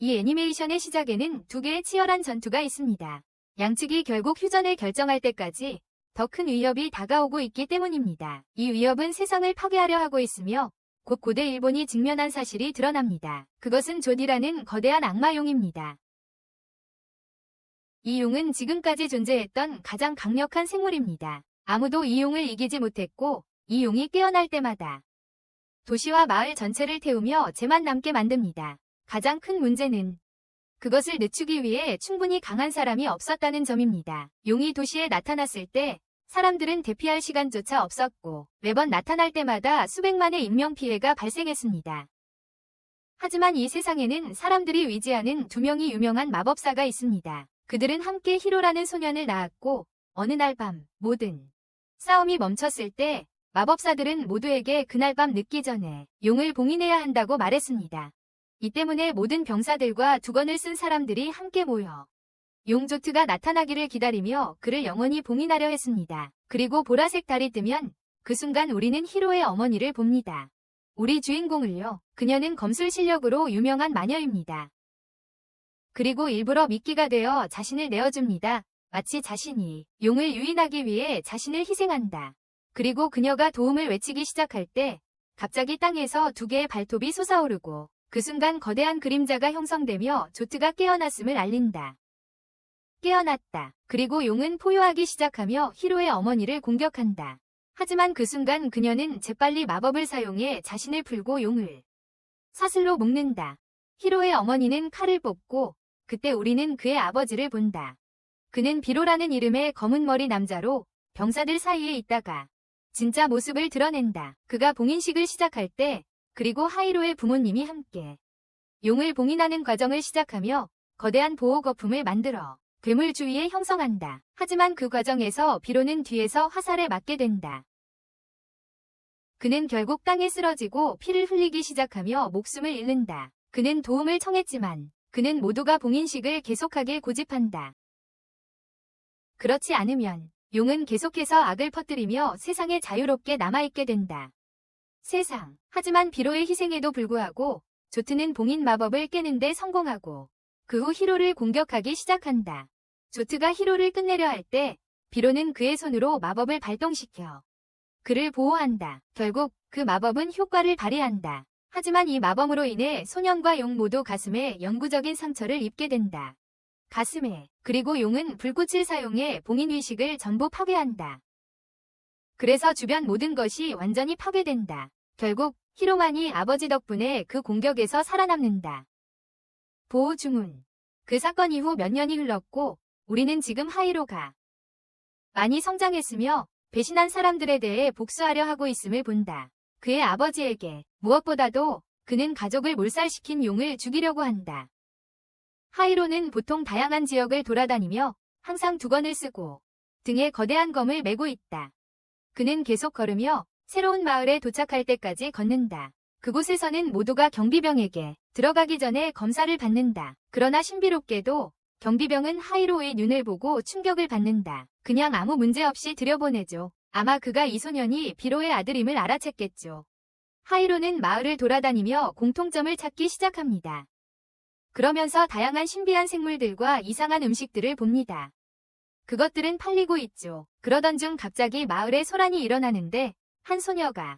이 애니메이션의 시작에는 두 개의 치열한 전투가 있습니다. 양측이 결국 휴전을 결정할 때까지 더 큰 위협이 다가오고 있기 때문입니다. 이 위협은 세상을 파괴하려 하고 있으며 곧 고대 일본이 직면한 사실이 드러납니다. 그것은 조디라는 거대한 악마용입니다. 이 용은 지금까지 존재했던 가장 강력한 생물입니다. 아무도 이 용을 이기지 못했고 이 용이 깨어날 때마다 도시와 마을 전체를 태우며 재만 남게 만듭니다. 가장 큰 문제는 그것을 늦추기 위해 충분히 강한 사람이 없었다는 점입니다. 용이 도시에 나타났을 때 사람들은 대피할 시간조차 없었고 매번 나타날 때마다 수백만의 인명피해가 발생했습니다. 하지만 이 세상에는 사람들이 의지하는 두 명의 유명한 마법사가 있습니다. 그들은 함께 히로라는 소년을 낳았고 어느 날 밤 모든 싸움이 멈췄을 때 마법사들은 모두에게 그날 밤 늦기 전에 용을 봉인해야 한다고 말했습니다. 이 때문에 모든 병사들과 두건을 쓴 사람들이 함께 모여 용 조트가 나타나기를 기다리며 그를 영원히 봉인하려 했습니다. 그리고 보라색 달이 뜨면 그 순간 우리는 히로의 어머니를 봅니다. 우리 주인공을요. 그녀는 검술 실력으로 유명한 마녀입니다. 그리고 일부러 미끼가 되어 자신을 내어줍니다. 마치 자신이 용을 유인하기 위해 자신을 희생한다. 그리고 그녀가 도움을 외치기 시작할 때 갑자기 땅에서 두 개의 발톱이 솟아오르고 그 순간 거대한 그림자가 형성되며 조트가 깨어났음을 알린다. 깨어났다. 그리고 용은 포효하기 시작하며 히로의 어머니를 공격한다. 하지만 그 순간 그녀는 재빨리 마법을 사용해 자신을 풀고 용을 사슬로 묶는다. 히로의 어머니는 칼을 뽑고 그때 우리는 그의 아버지를 본다. 그는 비로라는 이름의 검은 머리 남자로 병사들 사이에 있다가 진짜 모습을 드러낸다. 그가 봉인식을 시작할 때 그리고 하이로의 부모님이 함께 용을 봉인하는 과정을 시작하며 거대한 보호 거품을 만들어 괴물 주위에 형성한다. 하지만 그 과정에서 비로는 뒤에서 화살에 맞게 된다. 그는 결국 땅에 쓰러지고 피를 흘리기 시작하며 목숨을 잃는다. 그는 도움을 청했지만 그는 모두가 봉인식을 계속하길 고집한다. 그렇지 않으면 용은 계속해서 악을 퍼뜨리며 세상에 자유롭게 남아있게 된다. 세상. 하지만 비로의 희생에도 불구하고 조트는 봉인 마법을 깨는데 성공하고 그 후 히로를 공격하기 시작한다. 조트가 히로를 끝내려 할 때 비로는 그의 손으로 마법을 발동시켜 그를 보호한다. 결국 그 마법은 효과를 발휘한다. 하지만 이 마법으로 인해 소년과 용 모두 가슴에 영구적인 상처를 입게 된다. 가슴에. 그리고 용은 불꽃을 사용해 봉인 의식을 전부 파괴한다. 그래서 주변 모든 것이 완전히 파괴된다. 결국 히로만이 아버지 덕분에 그 공격에서 살아남는다. 보호 주문. 그 사건 이후 몇 년이 흘렀고 우리는 지금 하이로가 많이 성장했으며 배신한 사람들에 대해 복수하려 하고 있음을 본다. 그의 아버지에게 무엇보다도 그는 가족을 몰살시킨 용을 죽이려고 한다. 하이로는 보통 다양한 지역을 돌아다니며 항상 두건을 쓰고 등에 거대한 검을 메고 있다. 그는 계속 걸으며 새로운 마을에 도착할 때까지 걷는다. 그곳에서는 모두가 경비병에게 들어가기 전에 검사를 받는다. 그러나 신비롭게도 경비병은 하이로의 눈을 보고 충격을 받는다. 그냥 아무 문제 없이 들여보내죠. 아마 그가 이 소년이 비로의 아들임을 알아챘겠죠. 하이로는 마을을 돌아다니며 공통점을 찾기 시작합니다. 그러면서 다양한 신비한 생물들과 이상한 음식들을 봅니다. 그것들은 팔리고 있죠. 그러던 중 갑자기 마을에 소란이 일어나는데 한 소녀가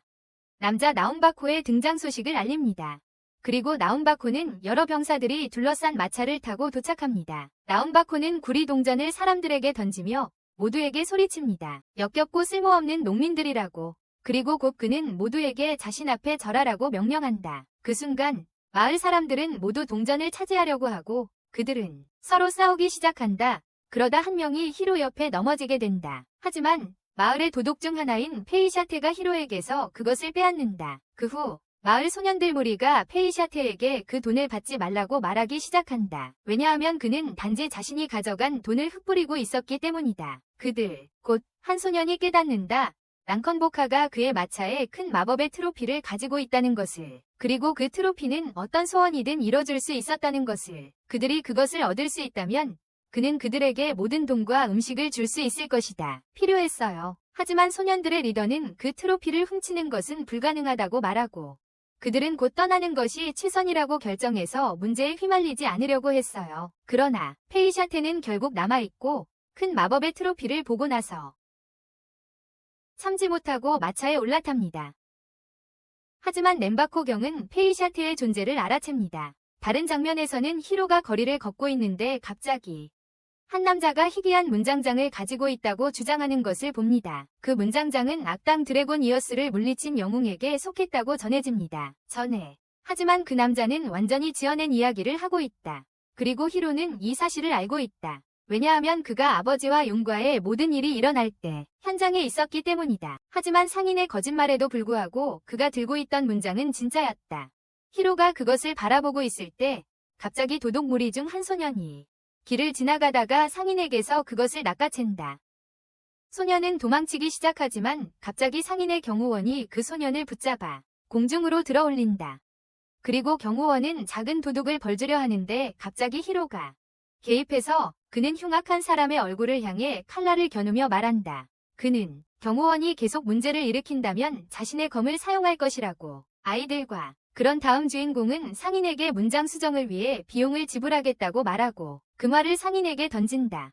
남자 나움바코의 등장 소식을 알립니다. 그리고 나움바코는 여러 병사들이 둘러싼 마차를 타고 도착합니다. 나움바코는 구리 동전을 사람들에게 던지며 모두에게 소리칩니다. 역겹고 쓸모없는 농민들이라고. 그리고 곧 그는 모두에게 자신 앞에 절하라고 명령한다. 그 순간 마을 사람들은 모두 동전을 차지하려고 하고 그들은 서로 싸우기 시작한다. 그러다 한 명이 히로 옆에 넘어지게 된다. 하지만 마을의 도둑 중 하나인 페이샤테가 히로에게서 그것을 빼앗는다. 그 후 마을 소년들 무리가 페이샤테에게 그 돈을 받지 말라고 말하기 시작한다. 왜냐하면 그는 단지 자신이 가져간 돈을 흩뿌리고 있었기 때문이다. 그들 곧 한 소년이 깨닫는다. 랑컨보카가 그의 마차에 큰 마법의 트로피를 가지고 있다는 것을. 그리고 그 트로피는 어떤 소원이든 이뤄줄 수 있었다는 것을. 그들이 그것을 얻을 수 있다면 그는 그들에게 모든 돈과 음식을 줄 수 있을 것이다. 필요했어요. 하지만 소년들의 리더는 그 트로피를 훔치는 것은 불가능하다고 말하고 그들은 곧 떠나는 것이 최선이라고 결정해서 문제에 휘말리지 않으려고 했어요. 그러나 페이샤테는 결국 남아있고 큰 마법의 트로피를 보고 나서 참지 못하고 마차에 올라탑니다. 하지만 렘바코 경은 페이샤테의 존재를 알아챕니다. 다른 장면에서는 히로가 거리를 걷고 있는데 갑자기 한 남자가 희귀한 문장장을 가지고 있다고 주장하는 것을 봅니다. 그 문장장은 악당 드래곤 이어스를 물리친 영웅에게 속했다고 전해집니다. 하지만 그 남자는 완전히 지어낸 이야기를 하고 있다. 그리고 히로는 이 사실을 알고 있다. 왜냐하면 그가 아버지와 용과의 모든 일이 일어날 때 현장에 있었기 때문이다. 하지만 상인의 거짓말에도 불구하고 그가 들고 있던 문장은 진짜였다. 히로가 그것을 바라보고 있을 때 갑자기 도둑무리 중 한 소년이 길을 지나가다가 상인에게서 그것을 낚아챈다. 소년은 도망치기 시작하지만 갑자기 상인의 경호원이 그 소년을 붙잡아 공중으로 들어올린다. 그리고 경호원은 작은 도둑을 벌주려 하는데 갑자기 히로가 개입해서 그는 흉악한 사람의 얼굴을 향해 칼날을 겨누며 말한다. 그는 경호원이 계속 문제를 일으킨다면 자신의 검을 사용할 것이라고. 아이들과 그런 다음 주인공은 상인에게 문장 수정을 위해 비용을 지불하겠다고 말하고 그 말을 상인에게 던진다.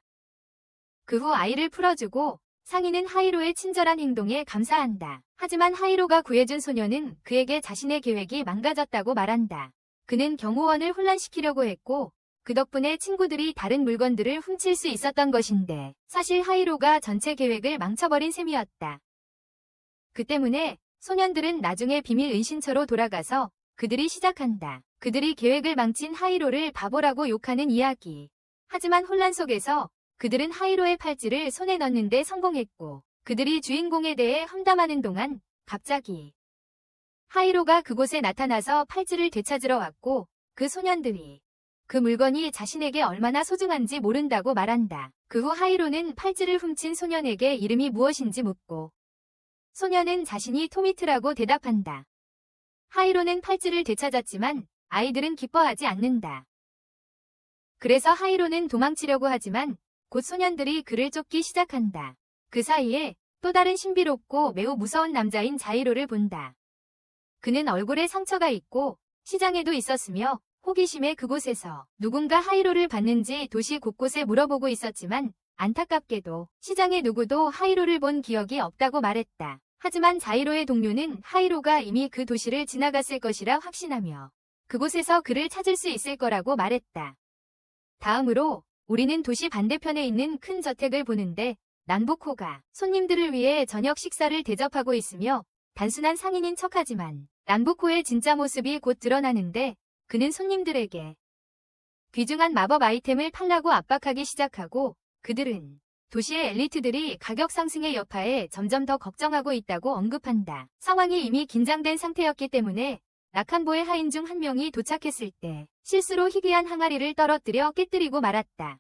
그 후 아이를 풀어주고 상인은 하이로의 친절한 행동에 감사한다. 하지만 하이로가 구해준 소녀는 그에게 자신의 계획이 망가졌다고 말한다. 그는 경호원을 혼란시키려고 했고 그 덕분에 친구들이 다른 물건들을 훔칠 수 있었던 것인데 사실 하이로가 전체 계획을 망쳐버린 셈이었다. 그 때문에 소년들은 나중에 비밀 은신처로 돌아가서 그들이 시작한다. 그들이 계획을 망친 하이로를 바보라고 욕하는 이야기. 하지만 혼란 속에서 그들은 하이로의 팔찌를 손에 넣는데 성공했고 그들이 주인공에 대해 험담하는 동안 갑자기 하이로가 그곳에 나타나서 팔찌를 되찾으러 왔고 그 소년들이 그 물건이 자신에게 얼마나 소중한지 모른다고 말한다. 그 후 하이로는 팔찌를 훔친 소년에게 이름이 무엇인지 묻고 소년은 자신이 토미트라고 대답한다. 하이로는 팔찌를 되찾았지만 아이들은 기뻐하지 않는다. 그래서 하이로는 도망치려고 하지만 곧 소년들이 그를 쫓기 시작한다. 그 사이에 또 다른 신비롭고 매우 무서운 남자인 자이로를 본다. 그는 얼굴에 상처가 있고 시장에도 있었으며 호기심에 그곳에서 누군가 하이로를 봤는지 도시 곳곳에 물어보고 있었지만 안타깝게도 시장의 누구도 하이로를 본 기억이 없다고 말했다. 하지만 자이로의 동료는 하이로가 이미 그 도시를 지나갔을 것이라 확신하며 그곳에서 그를 찾을 수 있을 거라고 말했다. 다음으로 우리는 도시 반대편에 있는 큰 저택을 보는데 난부코가 손님들을 위해 저녁 식사를 대접하고 있으며 단순한 상인인 척하지만 난부코의 진짜 모습이 곧 드러나는데 그는 손님들에게 귀중한 마법 아이템을 팔라고 압박하기 시작하고 그들은 도시의 엘리트들이 가격 상승의 여파에 점점 더 걱정하고 있다고 언급한다. 상황이 이미 긴장된 상태였기 때문에 라칸보의 하인 중 한 명이 도착했을 때 실수로 희귀한 항아리를 떨어뜨려 깨뜨리고 말았다.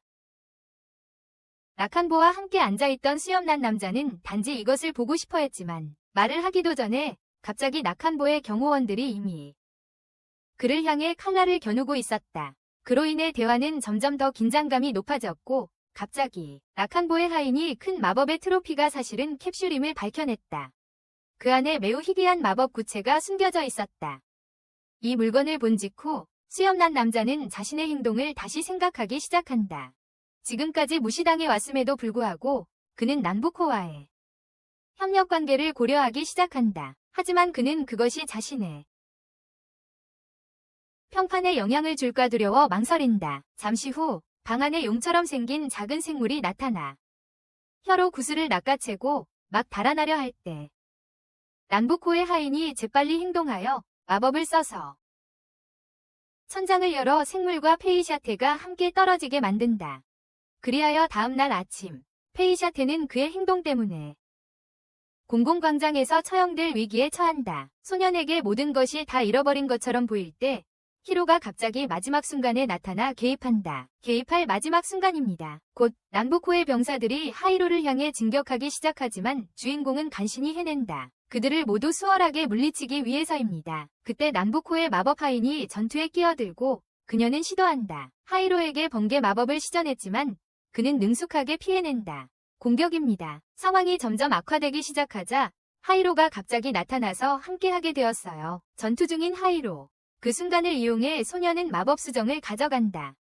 라칸보와 함께 앉아있던 수염난 남자는 단지 이것을 보고 싶어 했지만 말을 하기도 전에 갑자기 라칸보의 경호원들이 이미 그를 향해 칼날을 겨누고 있었다. 그로 인해 대화는 점점 더 긴장감이 높아졌고 갑자기 라칸보의 하인이 큰 마법의 트로피가 사실은 캡슐임을 밝혀냈다. 그 안에 매우 희귀한 마법 구체가 숨겨져 있었다. 이 물건을 본 직후 수염난 남자는 자신의 행동을 다시 생각하기 시작한다. 지금까지 무시당해 왔음에도 불구하고 그는 난부코와의 협력 관계를 고려하기 시작한다. 하지만 그는 그것이 자신의 평판에 영향을 줄까 두려워 망설인다. 잠시 후 방 안에 용처럼 생긴 작은 생물이 나타나 혀로 구슬을 낚아채고 막 달아나려 할 때 난부코의 하인이 재빨리 행동하여 마법을 써서 천장을 열어 생물과 페이샤테가 함께 떨어지게 만든다. 그리하여 다음날 아침 페이샤테는 그의 행동 때문에 공공광장에서 처형될 위기에 처한다. 소년에게 모든 것이 다 잃어버린 것처럼 보일 때 히로가 갑자기 마지막 순간에 나타나 개입한다. 개입할 마지막 순간입니다. 곧 난부코의 병사들이 하이로를 향해 진격하기 시작하지만 주인공은 간신히 해낸다. 그들을 모두 수월하게 물리치기 위해서입니다. 그때 난부코의 마법 하인이 전투에 끼어들고 그녀는 시도한다. 하이로에게 번개 마법을 시전했지만 그는 능숙하게 피해낸다. 공격입니다. 상황이 점점 악화되기 시작하자 하이로가 갑자기 나타나서 함께하게 되었어요. 전투 중인 하이로. 그 순간을 이용해 소녀는 마법 수정을 가져간다.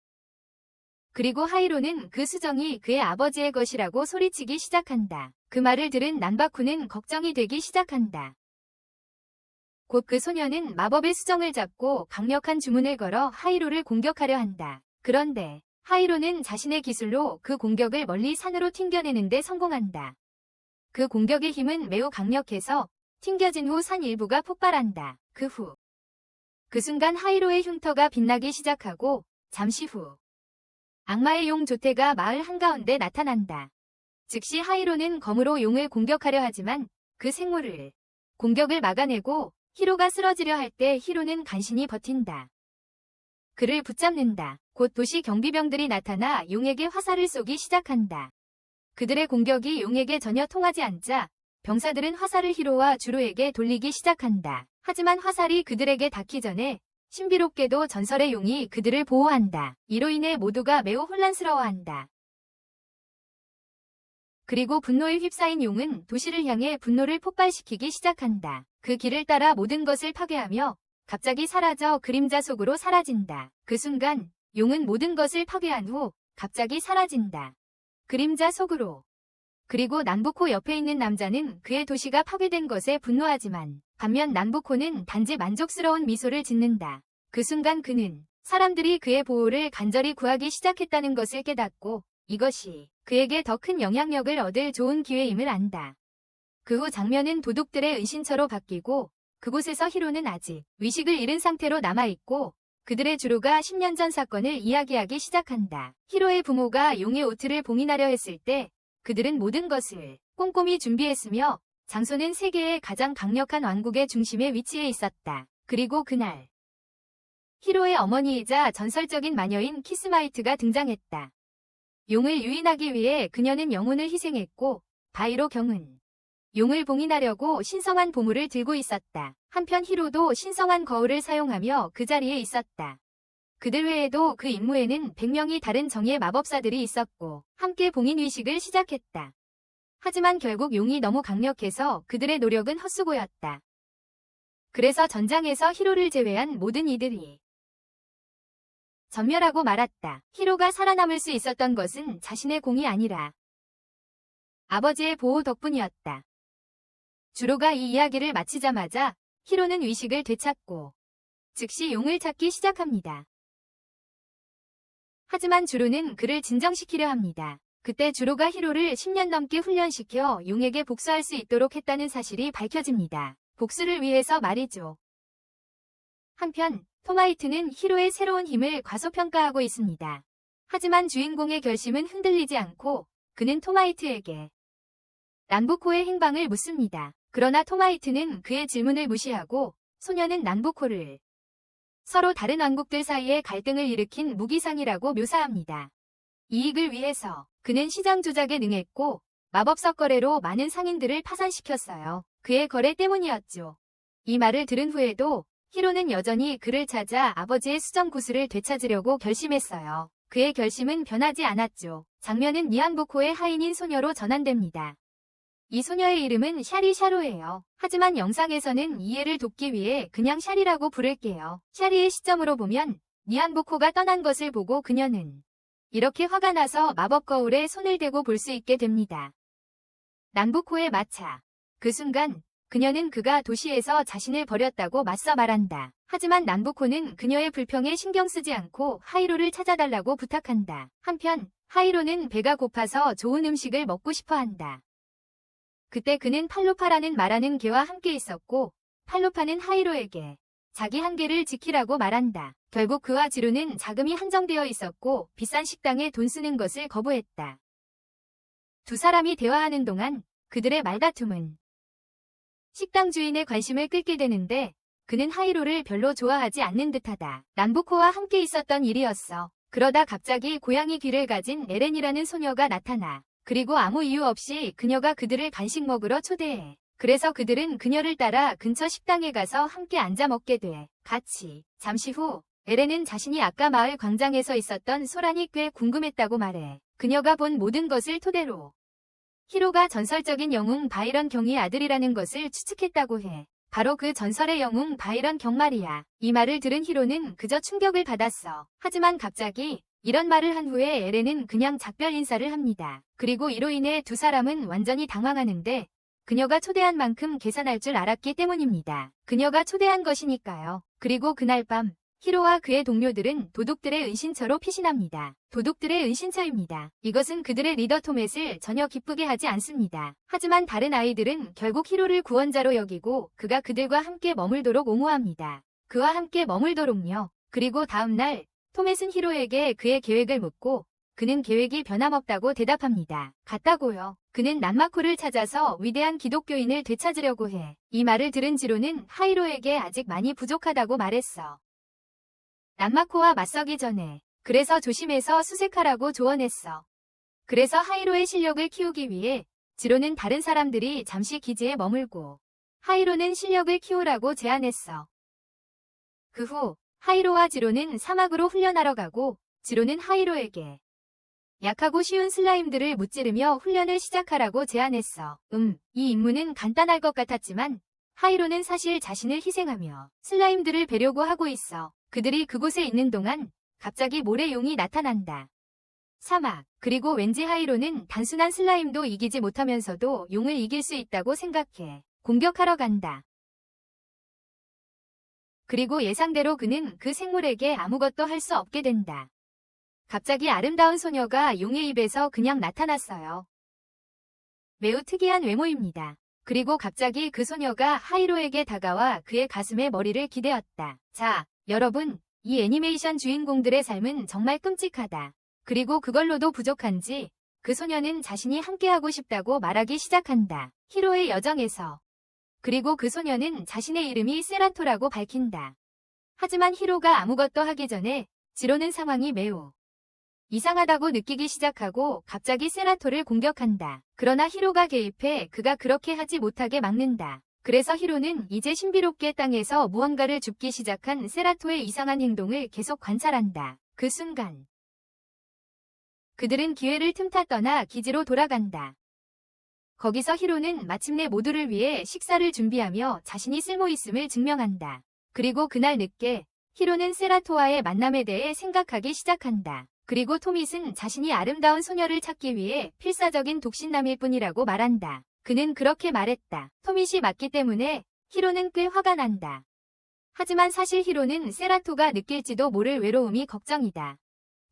그리고 하이로는 그 수정이 그의 아버지의 것이라고 소리치기 시작한다. 그 말을 들은 난바쿠는 걱정이 되기 시작한다. 곧 그 소녀는 마법의 수정을 잡고 강력한 주문을 걸어 하이로를 공격하려 한다. 그런데 하이로는 자신의 기술로 그 공격을 멀리 산으로 튕겨내는 데 성공한다. 그 공격의 힘은 매우 강력해서 튕겨진 후 산 일부가 폭발한다. 그 순간 하이로의 흉터가 빛나기 시작하고 잠시 후 악마의 용 조테가 마을 한가운데 나타난다. 즉시 하이로는 검으로 용을 공격하려 하지만 그 생물을 공격을 막아내고 히로가 쓰러지려 할 때 히로는 간신히 버틴다. 그를 붙잡는다. 곧 도시 경비병들이 나타나 용에게 화살을 쏘기 시작한다. 그들의 공격이 용에게 전혀 통하지 않자 병사들은 화살을 히로와 주로에게 돌리기 시작한다. 하지만 화살이 그들에게 닿기 전에 신비롭게도 전설의 용이 그들을 보호한다. 이로 인해 모두가 매우 혼란스러워한다. 그리고 분노에 휩싸인 용은 도시를 향해 분노를 폭발시키기 시작한다. 그 길을 따라 모든 것을 파괴하며 갑자기 사라져 그림자 속으로 사라진다. 그 순간 용은 모든 것을 파괴한 후 갑자기 사라진다. 그림자 속으로. 그리고 남부코 옆에 있는 남자는 그의 도시가 파괴된 것에 분노하지만 반면 남부코는 단지 만족스러운 미소를 짓는다. 그 순간 그는 사람들이 그의 보호를 간절히 구하기 시작했다는 것을 깨닫고 이것이 그에게 더 큰 영향력을 얻을 좋은 기회임을 안다. 그 후 장면은 도둑들의 은신처로 바뀌고 그곳에서 히로는 아직 의식을 잃은 상태로 남아있고 그들의 주로가 10년 전 사건을 이야기하기 시작한다. 히로의 부모가 용의 오트를 봉인하려 했을 때 그들은 모든 것을 꼼꼼히 준비했으며 장소는 세계의 가장 강력한 왕국의 중심에 위치해 있었다. 그리고 그날 히로의 어머니이자 전설적인 마녀인 키스마이트가 등장했다. 용을 유인하기 위해 그녀는 영혼을 희생했고 바이로 경은 용을 봉인하려고 신성한 보물을 들고 있었다. 한편 히로도 신성한 거울을 사용하며 그 자리에 있었다. 그들 외에도 그 임무에는 100명이 다른 정예 마법사들이 있었고 함께 봉인 의식을 시작했다. 하지만 결국 용이 너무 강력해서 그들의 노력은 헛수고였다. 그래서 전장에서 히로를 제외한 모든 이들이 전멸하고 말았다. 히로가 살아남을 수 있었던 것은 자신의 공이 아니라 아버지의 보호 덕분이었다. 주로가 이 이야기를 마치자마자 히로는 의식을 되찾고 즉시 용을 찾기 시작합니다. 하지만 주로는 그를 진정시키려 합니다. 그때 주로가 히로를 10년 넘게 훈련시켜 용에게 복수할 수 있도록 했다는 사실이 밝혀집니다. 복수를 위해서 말이죠. 한편 토마이트는 히로의 새로운 힘을 과소평가하고 있습니다. 하지만 주인공의 결심은 흔들리지 않고 그는 토마이트에게 난부코의 행방을 묻습니다. 그러나 토마이트는 그의 질문을 무시하고 소녀는 난부코를 서로 다른 왕국들 사이에 갈등을 일으킨 무기상이라고 묘사합니다. 이익을 위해서 그는 시장 조작에 능했고 마법석 거래로 많은 상인들을 파산시켰어요. 그의 거래 때문이었죠. 이 말을 들은 후에도 히로는 여전히 그를 찾아 아버지의 수정 구슬을 되찾으려고 결심했어요. 그의 결심은 변하지 않았죠. 장면은 니안부코의 하인인 소녀로 전환됩니다. 이 소녀의 이름은 샤리 샤로예요. 하지만 영상에서는 이해를 돕기 위해 그냥 샤리라고 부를게요. 샤리의 시점으로 보면 니안부코가 떠난 것을 보고 그녀는 이렇게 화가 나서 마법 거울에 손을 대고 볼 수 있게 됩니다. 난부코의 마차. 그 순간 그녀는 그가 도시에서 자신을 버렸다고 맞서 말한다. 하지만 난부코는 그녀의 불평에 신경 쓰지 않고 하이로를 찾아달라고 부탁한다. 한편 하이로는 배가 고파서 좋은 음식을 먹고 싶어 한다. 그때 그는 팔로파라는 말하는 개와 함께 있었고 팔로파는 하이로에게 자기 한계를 지키라고 말한다. 결국 그와 지루는 자금이 한정되어 있었고 비싼 식당에 돈 쓰는 것을 거부했다. 두 사람이 대화하는 동안 그들의 말다툼은 식당 주인의 관심을 끌게 되는데 그는 하이로를 별로 좋아하지 않는 듯하다. 난부코와 함께 있었던 일이었어. 그러다 갑자기 고양이 귀를 가진 에렌이라는 소녀가 나타나. 그리고 아무 이유 없이 그녀가 그들을 간식 먹으러 초대해. 그래서 그들은 그녀를 따라 근처 식당에 가서 함께 앉아 먹게 돼. 같이. 잠시 후 에렌은 자신이 아까 마을 광장에서 있었던 소란이 꽤 궁금했다고 말해. 그녀가 본 모든 것을 토대로 히로가 전설적인 영웅 바이런 경의 아들이라는 것을 추측했다고 해. 바로 그 전설의 영웅 바이런 경 말이야. 이 말을 들은 히로는 그저 충격을 받았어. 하지만 갑자기 이런 말을 한 후에 에렌은 그냥 작별 인사를 합니다. 그리고 이로 인해 두 사람은 완전히 당황하는데 그녀가 초대한 만큼 계산할 줄 알았기 때문입니다. 그녀가 초대한 것이니까요. 그리고 그날 밤 히로와 그의 동료들은 도둑들의 은신처로 피신합니다. 도둑들의 은신처입니다. 이것은 그들의 리더 토맷을 전혀 기쁘게 하지 않습니다. 하지만 다른 아이들은 결국 히로를 구원자로 여기고 그가 그들과 함께 머물도록 옹호합니다. 그와 함께 머물도록요. 그리고 다음날 토맷은 히로에게 그의 계획을 묻고 그는 계획이 변함없다고 대답합니다. 같다고요. 그는 난마코를 찾아서 위대한 기독교인을 되찾으려고 해. 이 말을 들은 지로는 하이로에게 아직 많이 부족하다고 말했어. 난마코와 맞서기 전에. 그래서 조심해서 수색하라고 조언했어. 그래서 하이로의 실력을 키우기 위해 지로는 다른 사람들이 잠시 기지에 머물고 하이로는 실력을 키우라고 제안했어. 그 후 하이로와 지로는 사막으로 훈련하러 가고 지로는 하이로에게 약하고 쉬운 슬라임들을 무찌르며 훈련을 시작하라고 제안했어. 이 임무는 간단할 것 같았지만 하이로는 사실 자신을 희생하며 슬라임들을 베려고 하고 있어. 그들이 그곳에 있는 동안 갑자기 모래용이 나타난다. 사막. 그리고 왠지 하이로는 단순한 슬라임도 이기지 못하면서도 용을 이길 수 있다고 생각해 공격하러 간다. 그리고 예상대로 그는 그 생물에게 아무것도 할 수 없게 된다. 갑자기 아름다운 소녀가 용의 입에서 그냥 나타났어요. 매우 특이한 외모입니다. 그리고 갑자기 그 소녀가 하이로에게 다가와 그의 가슴에 머리를 기대었다. 자, 여러분, 이 애니메이션 주인공들의 삶은 정말 끔찍하다. 그리고 그걸로도 부족한지 그 소녀는 자신이 함께하고 싶다고 말하기 시작한다. 히로의 여정에서. 그리고 그 소녀는 자신의 이름이 세라토라고 밝힌다. 하지만 히로가 아무것도 하기 전에 지로는 상황이 매우 이상하다고 느끼기 시작하고 갑자기 세라토를 공격한다. 그러나 히로가 개입해 그가 그렇게 하지 못하게 막는다. 그래서 히로는 이제 신비롭게 땅에서 무언가를 줍기 시작한 세라토의 이상한 행동을 계속 관찰한다. 그 순간 그들은 기회를 틈타 떠나 기지로 돌아간다. 거기서 히로는 마침내 모두를 위해 식사를 준비하며 자신이 쓸모있음을 증명한다. 그리고 그날 늦게 히로는 세라토와의 만남에 대해 생각하기 시작한다. 그리고 토밋은 자신이 아름다운 소녀를 찾기 위해 필사적인 독신남일 뿐이라고 말한다. 그는 그렇게 말했다. 토밋이 맞기 때문에 히로는 꽤 화가 난다. 하지만 사실 히로는 세라토가 느낄지도 모를 외로움이 걱정이다.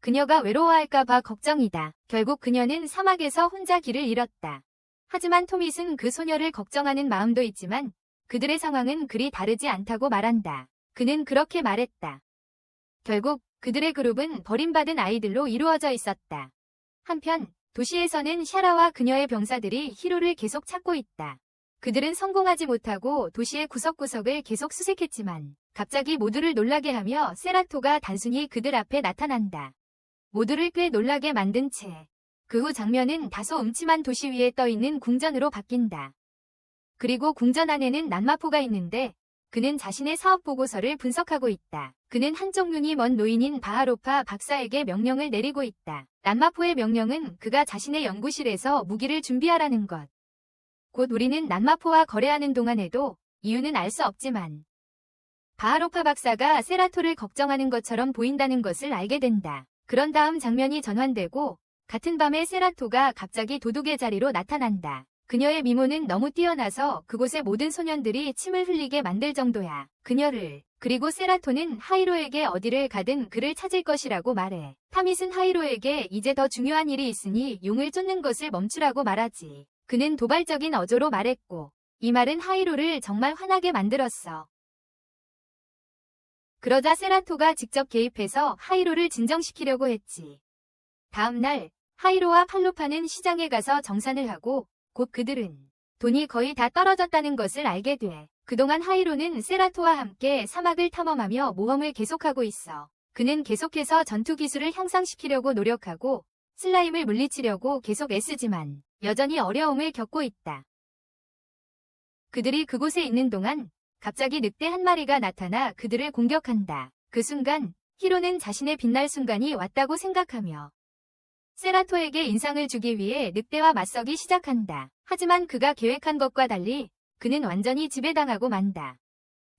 그녀가 외로워할까봐 걱정이다. 결국 그녀는 사막에서 혼자 길을 잃었다. 하지만 토밋은 그 소녀를 걱정하는 마음도 있지만 그들의 상황은 그리 다르지 않다고 말한다. 그는 그렇게 말했다. 결국 그들의 그룹은 버림받은 아이들로 이루어져 있었다. 한편 도시에서는 샤라와 그녀의 병사들이 히로를 계속 찾고 있다. 그들은 성공하지 못하고 도시의 구석구석을 계속 수색했지만 갑자기 모두를 놀라게 하며 세라토가 단순히 그들 앞에 나타난다. 모두를 꽤 놀라게 만든 채 그 후 장면은 다소 음침한 도시 위에 떠있는 궁전으로 바뀐다. 그리고 궁전 안에는 난마포가 있는데 그는 자신의 사업 보고서를 분석하고 있다. 그는 한쪽 눈이 먼 노인인 바하로파 박사에게 명령을 내리고 있다. 난마포의 명령은 그가 자신의 연구실에서 무기를 준비하라는 것. 곧 우리는 난마포와 거래하는 동안에도 이유는 알 수 없지만 바하로파 박사가 세라토를 걱정하는 것처럼 보인다는 것을 알게 된다. 그런 다음 장면이 전환되고 같은 밤에 세라토가 갑자기 도둑의 자리로 나타난다. 그녀의 미모는 너무 뛰어나서 그곳의 모든 소년들이 침을 흘리게 만들 정도야. 그리고 세라토는 하이로에게 어디를 가든 그를 찾을 것이라고 말해. 타밋은 하이로에게 이제 더 중요한 일이 있으니 용을 쫓는 것을 멈추라고 말하지. 그는 도발적인 어조로 말했고 이 말은 하이로를 정말 화나게 만들었어. 그러자 세라토가 직접 개입해서 하이로를 진정시키려고 했지. 다음 날 하이로와 팔로파는 시장에 가서 정산을 하고 곧 그들은 돈이 거의 다 떨어졌다는 것을 알게 돼. 그동안 하이로는 세라토와 함께 사막을 탐험하며 모험을 계속하고 있어. 그는 계속해서 전투 기술을 향상시키려고 노력하고 슬라임을 물리치려고 계속 애쓰지만 여전히 어려움을 겪고 있다. 그들이 그곳에 있는 동안 갑자기 늑대 한 마리가 나타나 그들을 공격한다. 그 순간 히로는 자신의 빛날 순간이 왔다고 생각하며 세라토에게 인상을 주기 위해 늑대와 맞서기 시작한다. 하지만 그가 계획한 것과 달리 그는 완전히 지배당하고 만다.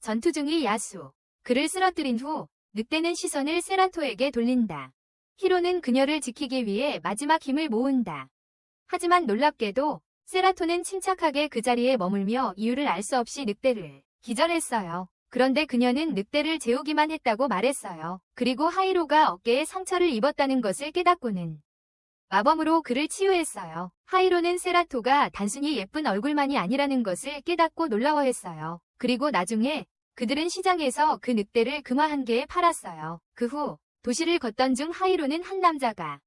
전투 중의 야수. 그를 쓰러뜨린 후 늑대는 시선을 세라토에게 돌린다. 히로는 그녀를 지키기 위해 마지막 힘을 모은다. 하지만 놀랍게도 세라토는 침착하게 그 자리에 머물며 이유를 알 수 없이 늑대를 기절했어요. 그런데 그녀는 늑대를 재우기만 했다고 말했어요. 그리고 하이로가 어깨에 상처를 입었다는 것을 깨닫고는 마법으로 그를 치유했어요. 하이로는 세라토가 단순히 예쁜 얼굴만이 아니라는 것을 깨닫고 놀라워했어요. 그리고 나중에 그들은 시장에서 그 늑대를 금화 한 개에 팔았어요. 그 후 도시를 걷던 중 하이로는 한 남자가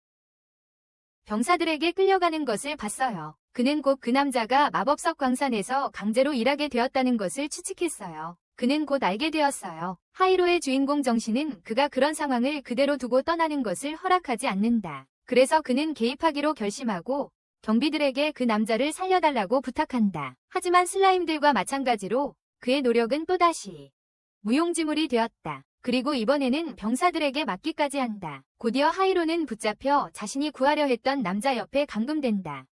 병사들에게 끌려가는 것을 봤어요. 그는 곧 그 남자가 마법석 광산에서 강제로 일하게 되었다는 것을 추측했어요. 그는 곧 알게 되었어요. 하이로의 주인공 정신은 그가 그런 상황을 그대로 두고 떠나는 것을 허락하지 않는다. 그래서 그는 개입하기로 결심하고 경비들에게 그 남자를 살려달라고 부탁한다. 하지만 슬라임들과 마찬가지로 그의 노력은 또다시 무용지물이 되었다. 그리고 이번에는 병사들에게 맡기까지 한다. 곧이어 하이로는 붙잡혀 자신이 구하려 했던 남자 옆에 감금된다.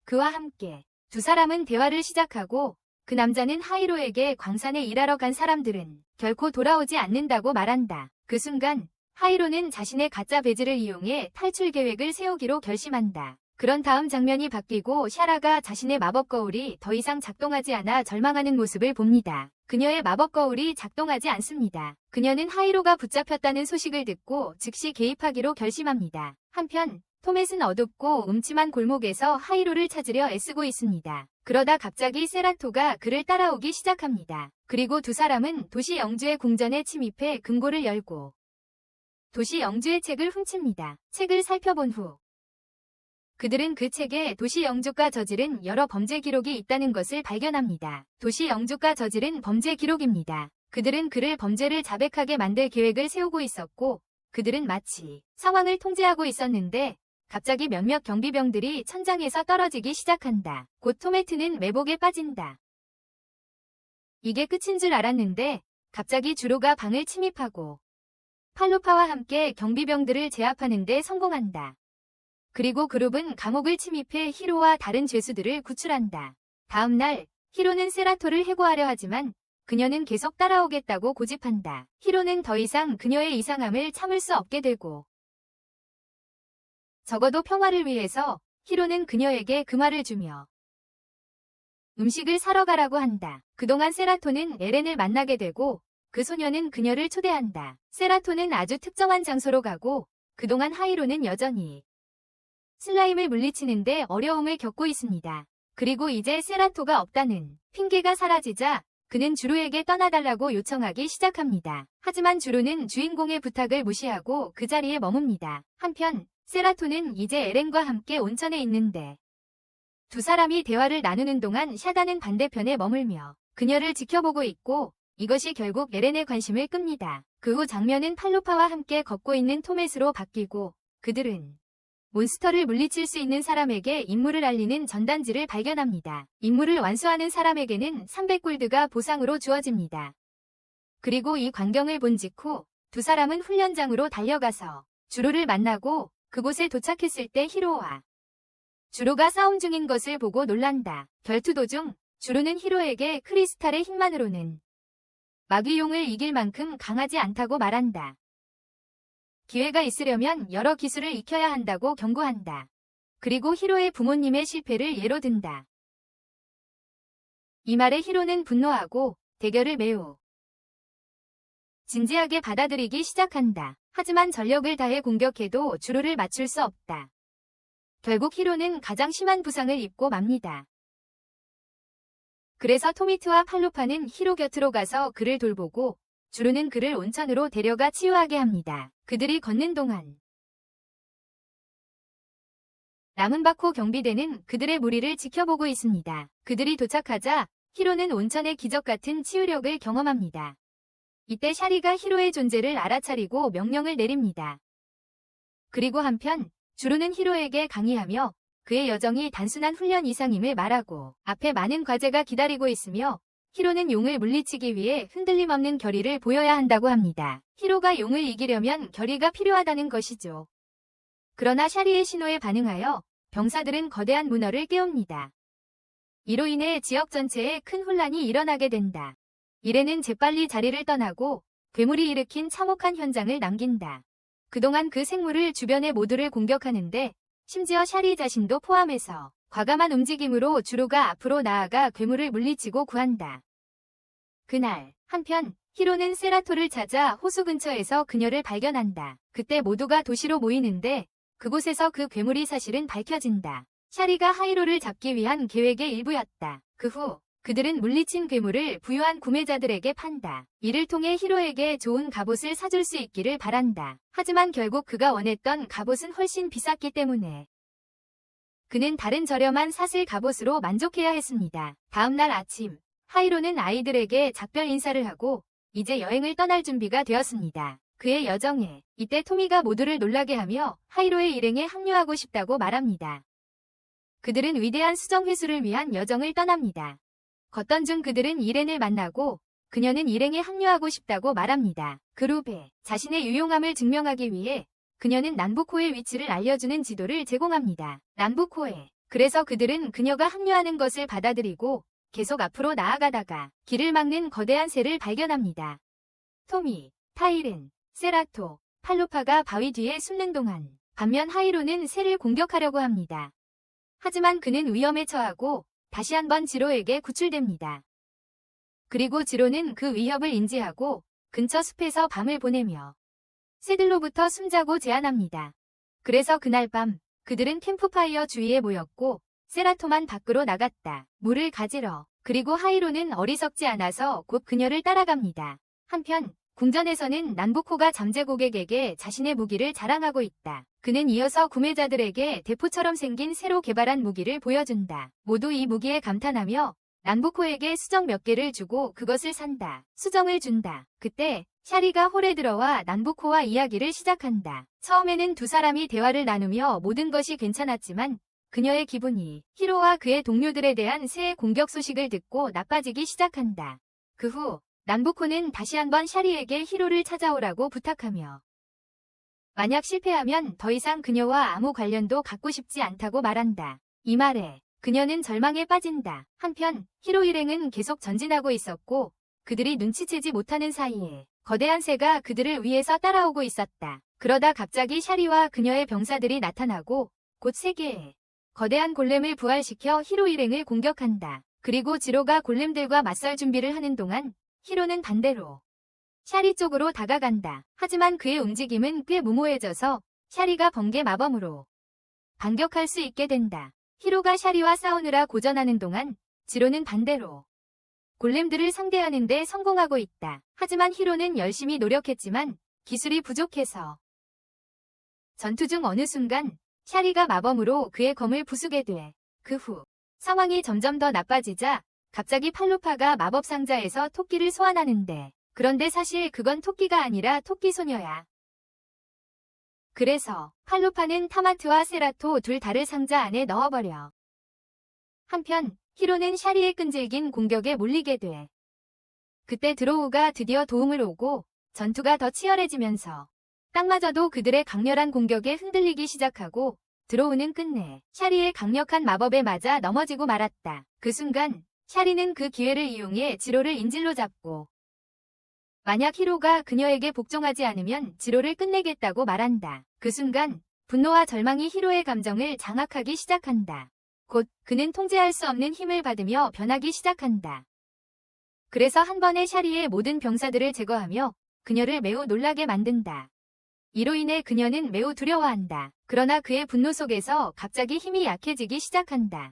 그와 함께 두 사람은 대화를 시작하고 그 남자는 하이로에게 광산에 일하러 간 사람들은 결코 돌아오지 않는다고 말한다. 그 순간 하이로는 자신의 가짜 배지를 이용해 탈출 계획을 세우기로 결심한다. 그런 다음 장면이 바뀌고 샤라가 자신의 마법 거울이 더 이상 작동하지 않아 절망하는 모습을 봅니다. 그녀의 마법 거울이 작동하지 않습니다. 그녀는 하이로가 붙잡혔다는 소식을 듣고 즉시 개입하기로 결심합니다. 한편 토맷은 어둡고 음침한 골목에서 하이로를 찾으려 애쓰고 있습니다. 그러다 갑자기 세라토가 그를 따라오기 시작합니다. 그리고 두 사람은 도시 영주의 궁전에 침입해 금고를 열고 도시 영주의 책을 훔칩니다. 책을 살펴본 후 그들은 그 책에 도시 영주가 저지른 여러 범죄 기록이 있다는 것을 발견합니다. 도시 영주가 저지른 범죄 기록입니다. 그들은 그를 범죄를 자백하게 만들 계획을 세우고 있었고 그들은 마치 상황을 통제하고 있었는데 갑자기 몇몇 경비병들이 천장에서 떨어지기 시작한다. 곧 토매트는 매복에 빠진다. 이게 끝인 줄 알았는데 갑자기 주로가 방을 침입하고 팔로파와 함께 경비병들을 제압하는 데 성공한다. 그리고 그룹은 감옥을 침입해 히로와 다른 죄수들을 구출한다. 다음 날 히로는 세라토를 해고하려 하지만 그녀는 계속 따라오겠다고 고집한다. 히로는 더 이상 그녀의 이상함을 참을 수 없게 되고 적어도 평화를 위해서 히로는 그녀에게 금화를 주며 음식을 사러 가라고 한다. 그동안 세라토는 에렌을 만나게 되고 그 소녀는 그녀를 초대한다. 세라토는 아주 특정한 장소로 가고 그동안 하이로는 여전히 슬라임을 물리치는데 어려움을 겪고 있습니다. 그리고 이제 세라토가 없다는 핑계가 사라지자 그는 주루에게 떠나달라고 요청하기 시작합니다. 하지만 주루는 주인공의 부탁을 무시하고 그 자리에 머뭅니다. 한편 세라토는 이제 에렌과 함께 온천에 있는데 두 사람이 대화를 나누는 동안 샤다는 반대편에 머물며 그녀를 지켜보고 있고 이것이 결국 에렌의 관심을 끕니다. 그 후 장면은 팔로파와 함께 걷고 있는 토맷으로 바뀌고 그들은 몬스터를 물리칠 수 있는 사람에게 임무를 알리는 전단지를 발견합니다. 임무를 완수하는 사람에게는 300골드가 보상으로 주어집니다. 그리고 이 광경을 본 직후 두 사람은 훈련장으로 달려가서 주로를 만나고 그곳에 도착했을 때 히로와 주로가 싸움 중인 것을 보고 놀란다. 결투 도중 주로는 히로에게 크리스탈의 힘만으로는 마귀용을 이길 만큼 강하지 않다고 말한다. 기회가 있으려면 여러 기술을 익혀야 한다고 경고한다. 그리고 히로의 부모님의 실패를 예로 든다. 이 말에 히로는 분노하고 대결을 매우 진지하게 받아들이기 시작한다. 하지만 전력을 다해 공격해도 주로를 맞출 수 없다. 결국 히로는 가장 심한 부상을 입고 맙니다. 그래서 토미트와 팔로파는 히로 곁으로 가서 그를 돌보고 주로는 그를 온천으로 데려가 치유하게 합니다. 그들이 걷는 동안 라문바코 경비대는 그들의 무리를 지켜보고 있습니다. 그들이 도착하자 히로는 온천의 기적 같은 치유력을 경험합니다. 이때 샤리가 히로의 존재를 알아차리고 명령을 내립니다. 그리고 한편 주로는 히로에게 강의하며 그의 여정이 단순한 훈련 이상임을 말하고 앞에 많은 과제가 기다리고 있으며 히로는 용을 물리치기 위해 흔들림 없는 결의를 보여야 한다고 합니다. 히로가 용을 이기려면 결의가 필요하다는 것이죠. 그러나 샤리의 신호에 반응하여 병사들은 거대한 문어를 깨웁니다. 이로 인해 지역 전체에 큰 혼란이 일어나게 된다. 이레는 재빨리 자리를 떠나고 괴물이 일으킨 참혹한 현장을 남긴다. 그동안 그 생물을 주변의 모두를 공격하는데 심지어 샤리 자신도 포함해서 과감한 움직임으로 주로가 앞으로 나아가 괴물을 물리치고 구한다. 그날 한편 히로는 세라토를 찾아 호수 근처에서 그녀를 발견한다. 그때 모두가 도시로 모이는데 그곳에서 그 괴물이 사실은 밝혀진다. 샤리가 하이로를 잡기 위한 계획의 일부였다. 그 후 그들은 물리친 괴물을 부유한 구매자들에게 판다. 이를 통해 히로에게 좋은 갑옷을 사줄 수 있기를 바란다. 하지만 결국 그가 원했던 갑옷은 훨씬 비쌌기 때문에 그는 다른 저렴한 사슬 갑옷으로 만족해야 했습니다. 다음날 아침 하이로는 아이들에게 작별 인사를 하고 이제 여행을 떠날 준비가 되었습니다. 그의 여정에 이때 토미가 모두를 놀라게 하며 하이로의 일행에 합류하고 싶다고 말합니다. 그들은 위대한 수정 회수를 위한 여정을 떠납니다. 걷던 중 그들은 이렌을 만나고 그녀는 일행에 합류하고 싶다고 말합니다. 그룹에 자신의 유용함을 증명하기 위해 그녀는 난부코의 위치를 알려주는 지도를 제공합니다. 난부코에. 그래서 그들은 그녀가 합류하는 것을 받아들이고 계속 앞으로 나아가다가 길을 막는 거대한 새를 발견합니다. 토미, 타이른, 세라토, 팔로파가 바위 뒤에 숨는 동안 반면 하이로는 새를 공격하려고 합니다. 하지만 그는 위험에 처하고 다시 한번 지로에게 구출됩니다. 그리고 지로는 그 위협을 인지하고 근처 숲에서 밤을 보내며 새들로부터 숨자고 제안합니다. 그래서 그날 밤 그들은 캠프파이어 주위에 모였고 세라토만 밖으로 나갔다. 물을 가지러. 그리고 하이로는 어리석지 않아서 곧 그녀를 따라갑니다. 한편 궁전에서는 난부코가 잠재 고객에게 자신의 무기를 자랑하고 있다. 그는 이어서 구매자들에게 대포처럼 생긴 새로 개발한 무기를 보여준다. 모두 이 무기에 감탄하며 난부코에게 수정 몇 개를 주고 그것을 산다. 수정을 준다. 그때 샤리가 홀에 들어와 난부코와 이야기를 시작한다. 처음에는 두 사람이 대화를 나누며 모든 것이 괜찮았지만 그녀의 기분이 히로와 그의 동료들에 대한 새의 공격 소식을 듣고 나빠지기 시작한다. 그 후 난부코는 다시 한번 샤리에게 히로를 찾아오라고 부탁하며 만약 실패하면 더 이상 그녀와 아무 관련도 갖고 싶지 않다고 말한다. 이 말에 그녀는 절망에 빠진다. 한편 히로 일행은 계속 전진하고 있었고 그들이 눈치채지 못하는 사이에 거대한 새가 그들을 위해서 따라오고 있었다. 그러다 갑자기 샤리와 그녀의 병사들이 나타나고 곧 세 개의 거대한 골렘을 부활시켜 히로 일행을 공격한다. 그리고 지로가 골렘들과 맞설 준비를 하는 동안 히로는 반대로 샤리 쪽으로 다가간다. 하지만 그의 움직임은 꽤 무모해져서 샤리가 번개 마법으로 반격할 수 있게 된다. 히로가 샤리와 싸우느라 고전하는 동안 지로는 반대로 골렘들을 상대하는 데 성공하고 있다. 하지만 히로는 열심히 노력했지만 기술이 부족해서 전투 중 어느 순간 샤리가 마법으로 그의 검을 부수게 돼. 그 후 상황이 점점 더 나빠지자 갑자기 팔로파가 마법 상자에서 토끼를 소환하는데 그런데 사실 그건 토끼가 아니라 토끼 소녀야. 그래서 팔로파는 타마트와 세라토 둘 다를 상자 안에 넣어버려. 한편 히로는 샤리의 끈질긴 공격에 몰리게 돼. 그때 드로우가 드디어 도움을 오고 전투가 더 치열해지면서 딱마저도 그들의 강렬한 공격에 흔들리기 시작하고 드로우는 끝내 샤리의 강력한 마법에 맞아 넘어지고 말았다. 그 순간 샤리는 그 기회를 이용해 지로를 인질로 잡고 만약 히로가 그녀에게 복종하지 않으면 지로를 끝내겠다고 말한다. 그 순간 분노와 절망이 히로의 감정을 장악하기 시작한다. 곧 그는 통제할 수 없는 힘을 받으며 변하기 시작한다. 그래서 한 번에 샤리의 모든 병사들을 제거하며 그녀를 매우 놀라게 만든다. 이로 인해 그녀는 매우 두려워한다. 그러나 그의 분노 속에서 갑자기 힘이 약해지기 시작한다.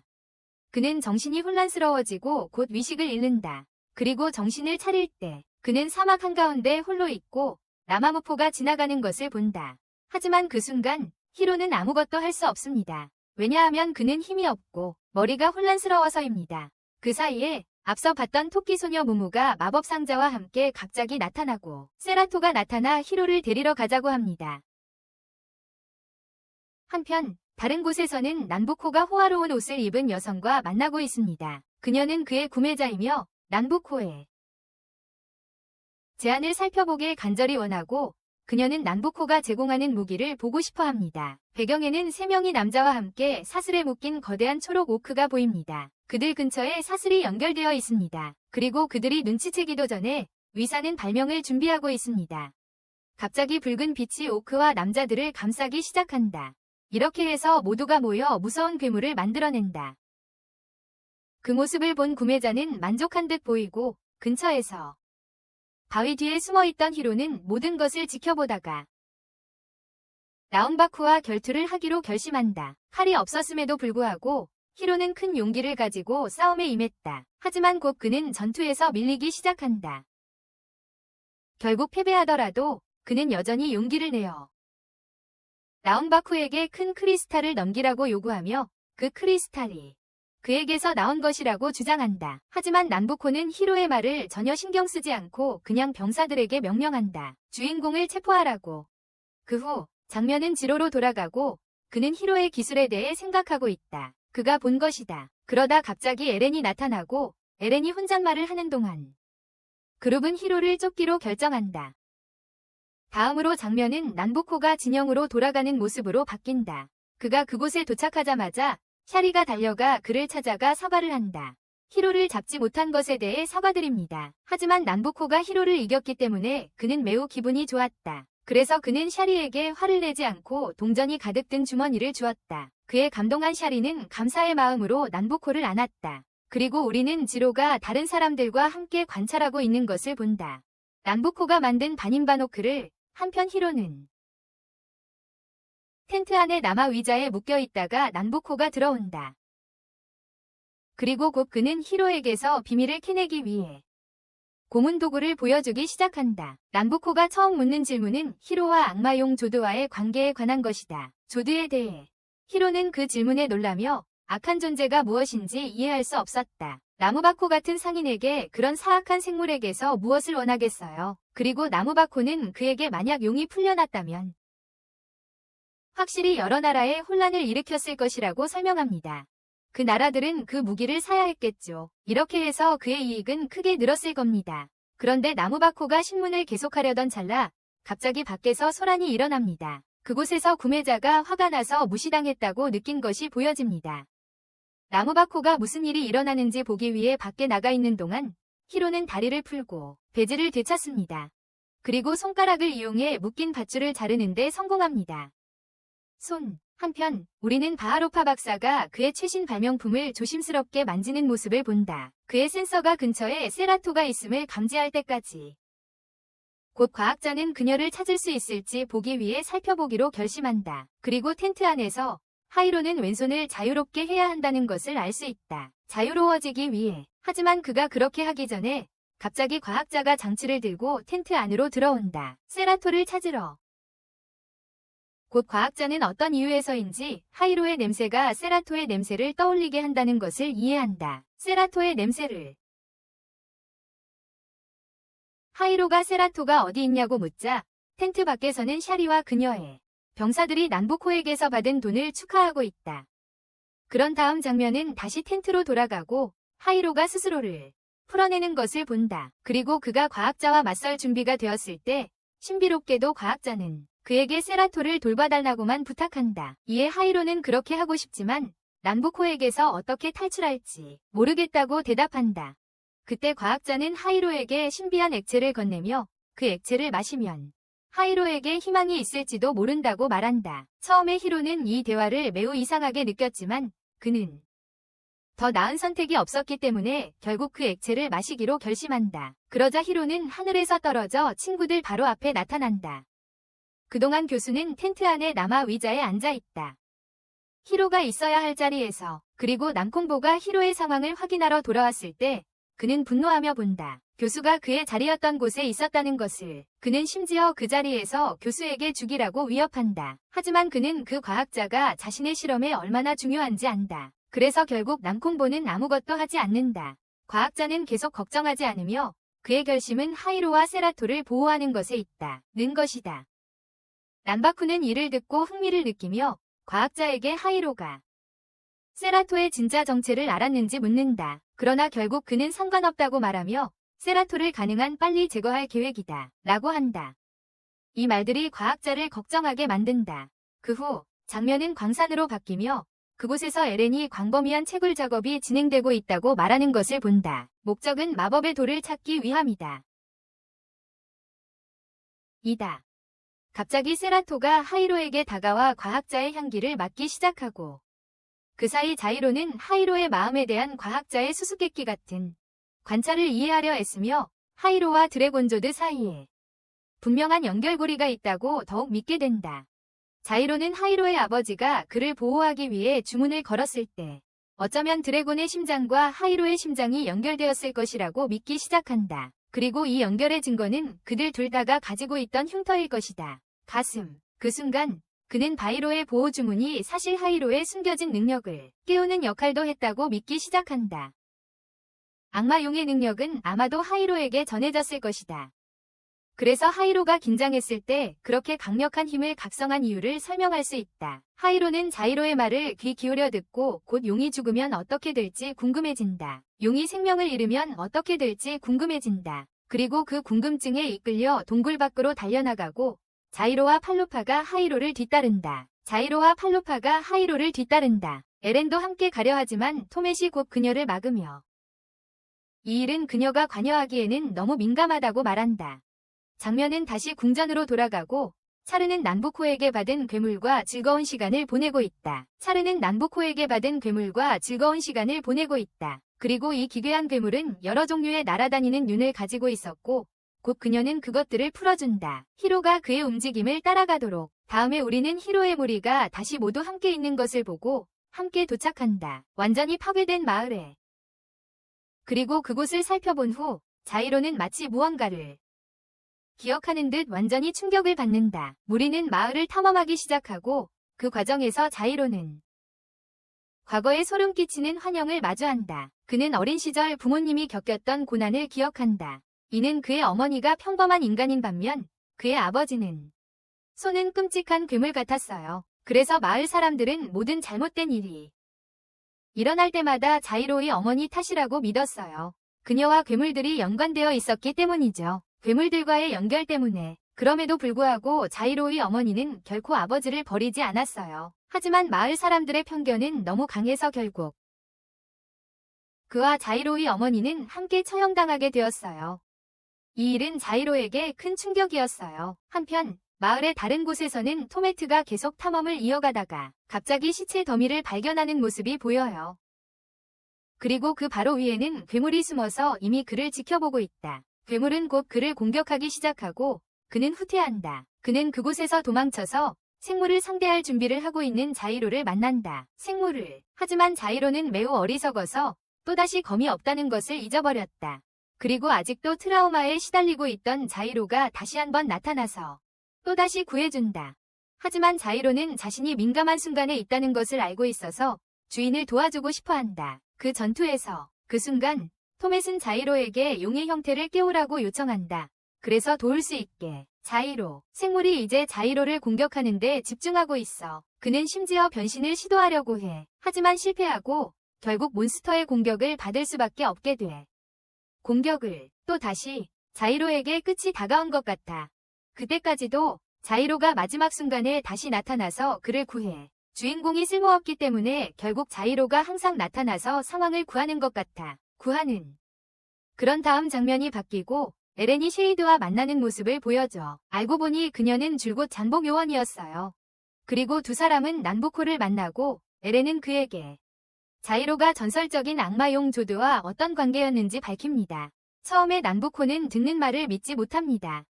그는 정신이 혼란스러워지고 곧 위식을 잃는다. 그리고 정신을 차릴 때 그는 사막 한가운데 홀로 있고 라마무포가 지나가는 것을 본다. 하지만 그 순간 히로는 아무것도 할 수 없습니다. 왜냐하면 그는 힘이 없고 머리가 혼란스러워서입니다. 그 사이에 앞서 봤던 토끼소녀 무무가 마법 상자와 함께 갑자기 나타나고 세라토가 나타나 히로를 데리러 가자고 합니다. 한편 다른 곳에서는 난부코가 호화로운 옷을 입은 여성과 만나고 있습니다. 그녀는 그의 구매자이며 난부코의 제안을 살펴보길 간절히 원하고 그녀는 남부코가 제공하는 무기를 보고 싶어 합니다. 배경에는 3명의 남자와 함께 사슬에 묶인 거대한 초록 오크가 보입니다. 그들 근처에 사슬이 연결되어 있습니다. 그리고 그들이 눈치채기도 전에 위사는 발명을 준비하고 있습니다. 갑자기 붉은 빛이 오크와 남자들을 감싸기 시작한다. 이렇게 해서 모두가 모여 무서운 괴물을 만들어낸다. 그 모습을 본 구매자는 만족한 듯 보이고 근처에서 바위 뒤에 숨어있던 히로는 모든 것을 지켜보다가 라운바쿠와 결투를 하기로 결심한다. 칼이 없었음에도 불구하고 히로는 큰 용기를 가지고 싸움에 임했다. 하지만 곧 그는 전투에서 밀리기 시작한다. 결국 패배하더라도 그는 여전히 용기를 내어 라운바쿠에게 큰 크리스탈을 넘기라고 요구하며 그 크리스탈이 그에게서 나온 것이라고 주장한다. 하지만 남부코는 히로의 말을 전혀 신경 쓰지 않고 그냥 병사들에게 명령한다. 주인공을 체포하라고. 그 후 장면은 지로로 돌아가고 그는 히로의 기술에 대해 생각하고 있다. 그가 본 것이다. 그러다 갑자기 에렌이 나타나고 에렌이 혼잣말을 하는 동안 그룹은 히로를 쫓기로 결정한다. 다음으로 장면은 남부코가 진영으로 돌아가는 모습으로 바뀐다. 그가 그곳에 도착하자마자 샤리가 달려가 그를 찾아가 사과를 한다. 히로를 잡지 못한 것에 대해 사과드립니다. 하지만 남부코가 히로를 이겼기 때문에 그는 매우 기분이 좋았다. 그래서 그는 샤리에게 화를 내지 않고 동전이 가득 든 주머니를 주었다. 그에 감동한 샤리는 감사의 마음으로 남부코를 안았다. 그리고 우리는 지로가 다른 사람들과 함께 관찰하고 있는 것을 본다. 남부코가 만든 반인바노크를 한편 히로는 텐트 안에 남아 의자에 묶여있다가 남부코가 들어온다. 그리고 곧 그는 히로에게서 비밀을 캐내기 위해 고문 도구를 보여주기 시작한다. 남부코가 처음 묻는 질문은 히로와 악마용 조드와의 관계에 관한 것이다. 조드에 대해 히로는 그 질문에 놀라며 악한 존재가 무엇인지 이해할 수 없었다. 나무바코 같은 상인에게 그런 사악한 생물에게서 무엇을 원하겠어요. 그리고 나무바코는 그에게 만약 용이 풀려났다면 확실히 여러 나라에 혼란을 일으켰을 것이라고 설명합니다. 그 나라들은 그 무기를 사야 했겠죠. 이렇게 해서 그의 이익은 크게 늘었을 겁니다. 그런데 나무바코가 신문을 계속하려던 찰나 갑자기 밖에서 소란이 일어납니다. 그곳에서 구매자가 화가 나서 무시당했다고 느낀 것이 보여집니다. 나무바코가 무슨 일이 일어나는지 보기 위해 밖에 나가 있는 동안 히로는 다리를 풀고 배지를 되찾습니다. 그리고 손가락을 이용해 묶인 밧줄을 자르는 데 성공합니다. 한편 우리는 바하로파 박사가 그의 최신 발명품을 조심스럽게 만지는 모습을 본다. 그의 센서가 근처에 세라토가 있음을 감지할 때까지. 곧 과학자는 그녀를 찾을 수 있을지 보기 위해 살펴보기로 결심한다. 그리고 텐트 안에서 하이로는 왼손을 자유롭게 해야 한다는 것을 알 수 있다. 자유로워지기 위해. 하지만 그가 그렇게 하기 전에 갑자기 과학자가 장치를 들고 텐트 안으로 들어온다. 세라토를 찾으러. 곧 과학자는 어떤 이유에서인지 하이로의 냄새가 세라토의 냄새를 떠올리게 한다는 것을 이해한다. 세라토의 냄새를. 하이로가 세라토가 어디 있냐고 묻자 텐트 밖에서는 샤리와 그녀의 병사들이 남부코에게서 받은 돈을 축하하고 있다. 그런 다음 장면은 다시 텐트로 돌아가고 하이로가 스스로를 풀어내는 것을 본다. 그리고 그가 과학자와 맞설 준비가 되었을 때 신비롭게도 과학자는 그에게 세라토를 돌봐달라고만 부탁한다. 이에 하이로는 그렇게 하고 싶지만 남부코에게서 어떻게 탈출할지 모르겠다고 대답한다. 그때 과학자는 하이로에게 신비한 액체를 건네며 그 액체를 마시면 하이로에게 희망이 있을지도 모른다고 말한다. 처음에 히로는 이 대화를 매우 이상하게 느꼈지만 그는 더 나은 선택이 없었기 때문에 결국 그 액체를 마시기로 결심한다. 그러자 히로는 하늘에서 떨어져 친구들 바로 앞에 나타난다. 그동안 교수는 텐트 안에 남아 의자에 앉아있다. 히로가 있어야 할 자리에서. 그리고 남콩보가 히로의 상황을 확인하러 돌아왔을 때 그는 분노하며 본다. 교수가 그의 자리였던 곳에 있었다는 것을. 그는 심지어 그 자리에서 교수에게 죽이라고 위협한다. 하지만 그는 그 과학자가 자신의 실험에 얼마나 중요한지 안다. 그래서 결국 남콩보는 아무것도 하지 않는다. 과학자는 계속 걱정하지 않으며 그의 결심은 하이로와 세라토를 보호하는 것에 있다는 것이다. 남바쿠는 이를 듣고 흥미를 느끼며 과학자에게 하이로가 세라토의 진짜 정체를 알았는지 묻는다. 그러나 결국 그는 상관없다고 말하며 세라토를 가능한 빨리 제거할 계획이다 라고 한다. 이 말들이 과학자를 걱정하게 만든다. 그 후 장면은 광산으로 바뀌며 그곳에서 에렌이 광범위한 채굴 작업이 진행되고 있다고 말하는 것을 본다. 목적은 마법의 돌을 찾기 위함이다. 이다. 갑자기 세라토가 하이로에게 다가와 과학자의 향기를 맡기 시작하고 그 사이 자이로는 하이로의 마음에 대한 과학자의 수수께끼 같은 관찰을 이해하려 애쓰며 하이로와 드래곤조드 사이에 분명한 연결고리가 있다고 더욱 믿게 된다. 자이로는 하이로의 아버지가 그를 보호하기 위해 주문을 걸었을 때 어쩌면 드래곤의 심장과 하이로의 심장이 연결되었을 것이라고 믿기 시작한다. 그리고 이 연결의 증거는 그들 둘 다가 가지고 있던 흉터일 것이다. 가슴. 그 순간 그는 바이로의 보호 주문이 사실 하이로의 숨겨진 능력을 깨우는 역할도 했다고 믿기 시작한다. 악마용의 능력은 아마도 하이로에게 전해졌을 것이다. 그래서 하이로가 긴장했을 때 그렇게 강력한 힘을 각성한 이유를 설명할 수 있다. 하이로는 자이로의 말을 귀 기울여 듣고 곧 용이 죽으면 어떻게 될지 궁금해진다. 용이 생명을 잃으면 어떻게 될지 궁금해진다. 그리고 그 궁금증에 이끌려 동굴 밖으로 달려나가고 자이로와 팔루파가 하이로를 뒤따른다. 자이로와 팔루파가 하이로를 뒤따른다. 에렌도 함께 가려 하지만 토맷이 곧 그녀를 막으며 이 일은 그녀가 관여하기에는 너무 민감하다고 말한다. 장면은 다시 궁전으로 돌아가고 차르는 난부코에게 받은 괴물과 즐거운 시간을 보내고 있다. 차르는 난부코에게 받은 괴물과 즐거운 시간을 보내고 있다. 그리고 이 기괴한 괴물은 여러 종류의 날아다니는 눈을 가지고 있었고 곧 그녀는 그것들을 풀어준다. 히로가 그의 움직임을 따라가도록. 다음에 우리는 히로의 무리가 다시 모두 함께 있는 것을 보고 함께 도착한다. 완전히 파괴된 마을에. 그리고 그곳을 살펴본 후 자이로는 마치 무언가를 기억하는 듯 완전히 충격을 받는다. 무리는 마을을 탐험하기 시작하고 그 과정에서 자이로는 과거의 소름 끼치는 환영을 마주한다. 그는 어린 시절 부모님이 겪었던 고난을 기억한다. 이는 그의 어머니가 평범한 인간인 반면 그의 아버지는 손은 끔찍한 괴물 같았어요. 그래서 마을 사람들은 모든 잘못된 일이 일어날 때마다 자이로의 어머니 탓이라고 믿었어요. 그녀와 괴물들이 연관되어 있었기 때문이죠. 괴물들과의 연결 때문에. 그럼에도 불구하고 자이로의 어머니는 결코 아버지를 버리지 않았어요. 하지만 마을 사람들의 편견은 너무 강해서 결국 그와 자이로의 어머니는 함께 처형당하게 되었어요. 이 일은 자이로에게 큰 충격이었어요. 한편 마을의 다른 곳에서는 토매트가 계속 탐험을 이어가다가 갑자기 시체 더미를 발견하는 모습이 보여요. 그리고 그 바로 위에는 괴물이 숨어서 이미 그를 지켜보고 있다. 괴물은 곧 그를 공격하기 시작하고 그는 후퇴한다. 그는 그곳에서 도망쳐서 생물을 상대할 준비를 하고 있는 자이로를 만난다. 생물을. 하지만 자이로는 매우 어리석어서 또다시 검이 없다는 것을 잊어버렸다. 그리고 아직도 트라우마에 시달리고 있던 자이로가 다시 한번 나타나서 또다시 구해준다. 하지만 자이로는 자신이 민감한 순간에 있다는 것을 알고 있어서 주인을 도와주고 싶어한다. 그 전투에서 그 순간 토맷은 자이로에게 용의 형태를 깨우라고 요청한다. 그래서 도울 수 있게. 자이로. 생물이 이제 자이로를 공격하는데 집중하고 있어. 그는 심지어 변신을 시도하려고 해. 하지만 실패하고 결국 몬스터의 공격을 받을 수밖에 없게 돼. 공격을. 또 다시 자이로에게 끝이 다가온 것 같아. 그때까지도 자이로가 마지막 순간에 다시 나타나서 그를 구해. 주인공이 쓸모없기 때문에 결국 자이로가 항상 나타나서 상황을 구하는 것 같아. 구하는. 그런 다음 장면이 바뀌고 에렌이 쉐이드와 만나는 모습을 보여줘. 알고 보니 그녀는 줄곧 장복 요원이었어요. 그리고 두 사람은 난부코를 만나고 에렌은 그에게 자이로가 전설적인 악마용 조드와 어떤 관계였는지 밝힙니다. 처음에 난부코는 듣는 말을 믿지 못합니다.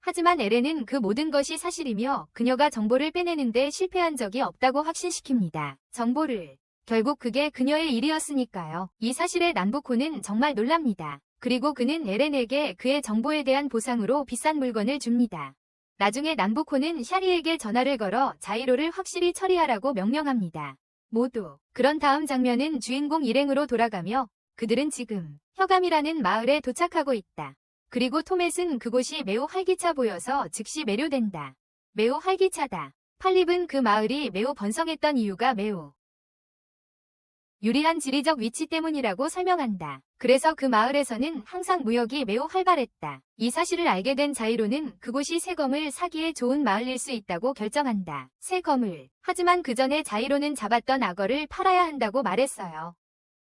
하지만 에렌은 그 모든 것이 사실이며 그녀가 정보를 빼내는데 실패한 적이 없다고 확신시킵니다. 정보를. 결국 그게 그녀의 일이었으니까요. 이 사실에 난부코는 정말 놀랍니다. 그리고 그는 에렌에게 그의 정보에 대한 보상으로 비싼 물건을 줍니다. 나중에 난부코는 샤리에게 전화를 걸어 자이로를 확실히 처리하라고 명령합니다. 모두. 그런 다음 장면은 주인공 일행으로 돌아가며 그들은 지금 혀감이라는 마을에 도착하고 있다. 그리고 토맷은 그곳이 매우 활기차 보여서 즉시 매료된다. 매우 활기차다. 팔립은 그 마을이 매우 번성했던 이유가 매우 유리한 지리적 위치 때문이라고 설명한다. 그래서 그 마을에서는 항상 무역이 매우 활발했다. 이 사실을 알게 된 자이로는 그곳이 새검을 사기에 좋은 마을일 수 있다고 결정한다. 새검을. 하지만 그 전에 자이로는 잡았던 악어를 팔아야 한다고 말했어요.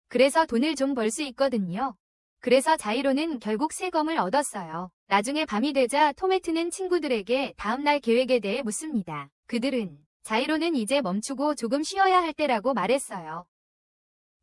그래서 돈을 좀 벌 수 있거든요. 그래서 자이로는 결국 새검을 얻었어요. 나중에 밤이 되자 토매트는 친구들에게 다음날 계획에 대해 묻습니다. 그들은 자이로는 이제 멈추고 조금 쉬어야 할 때라고 말했어요.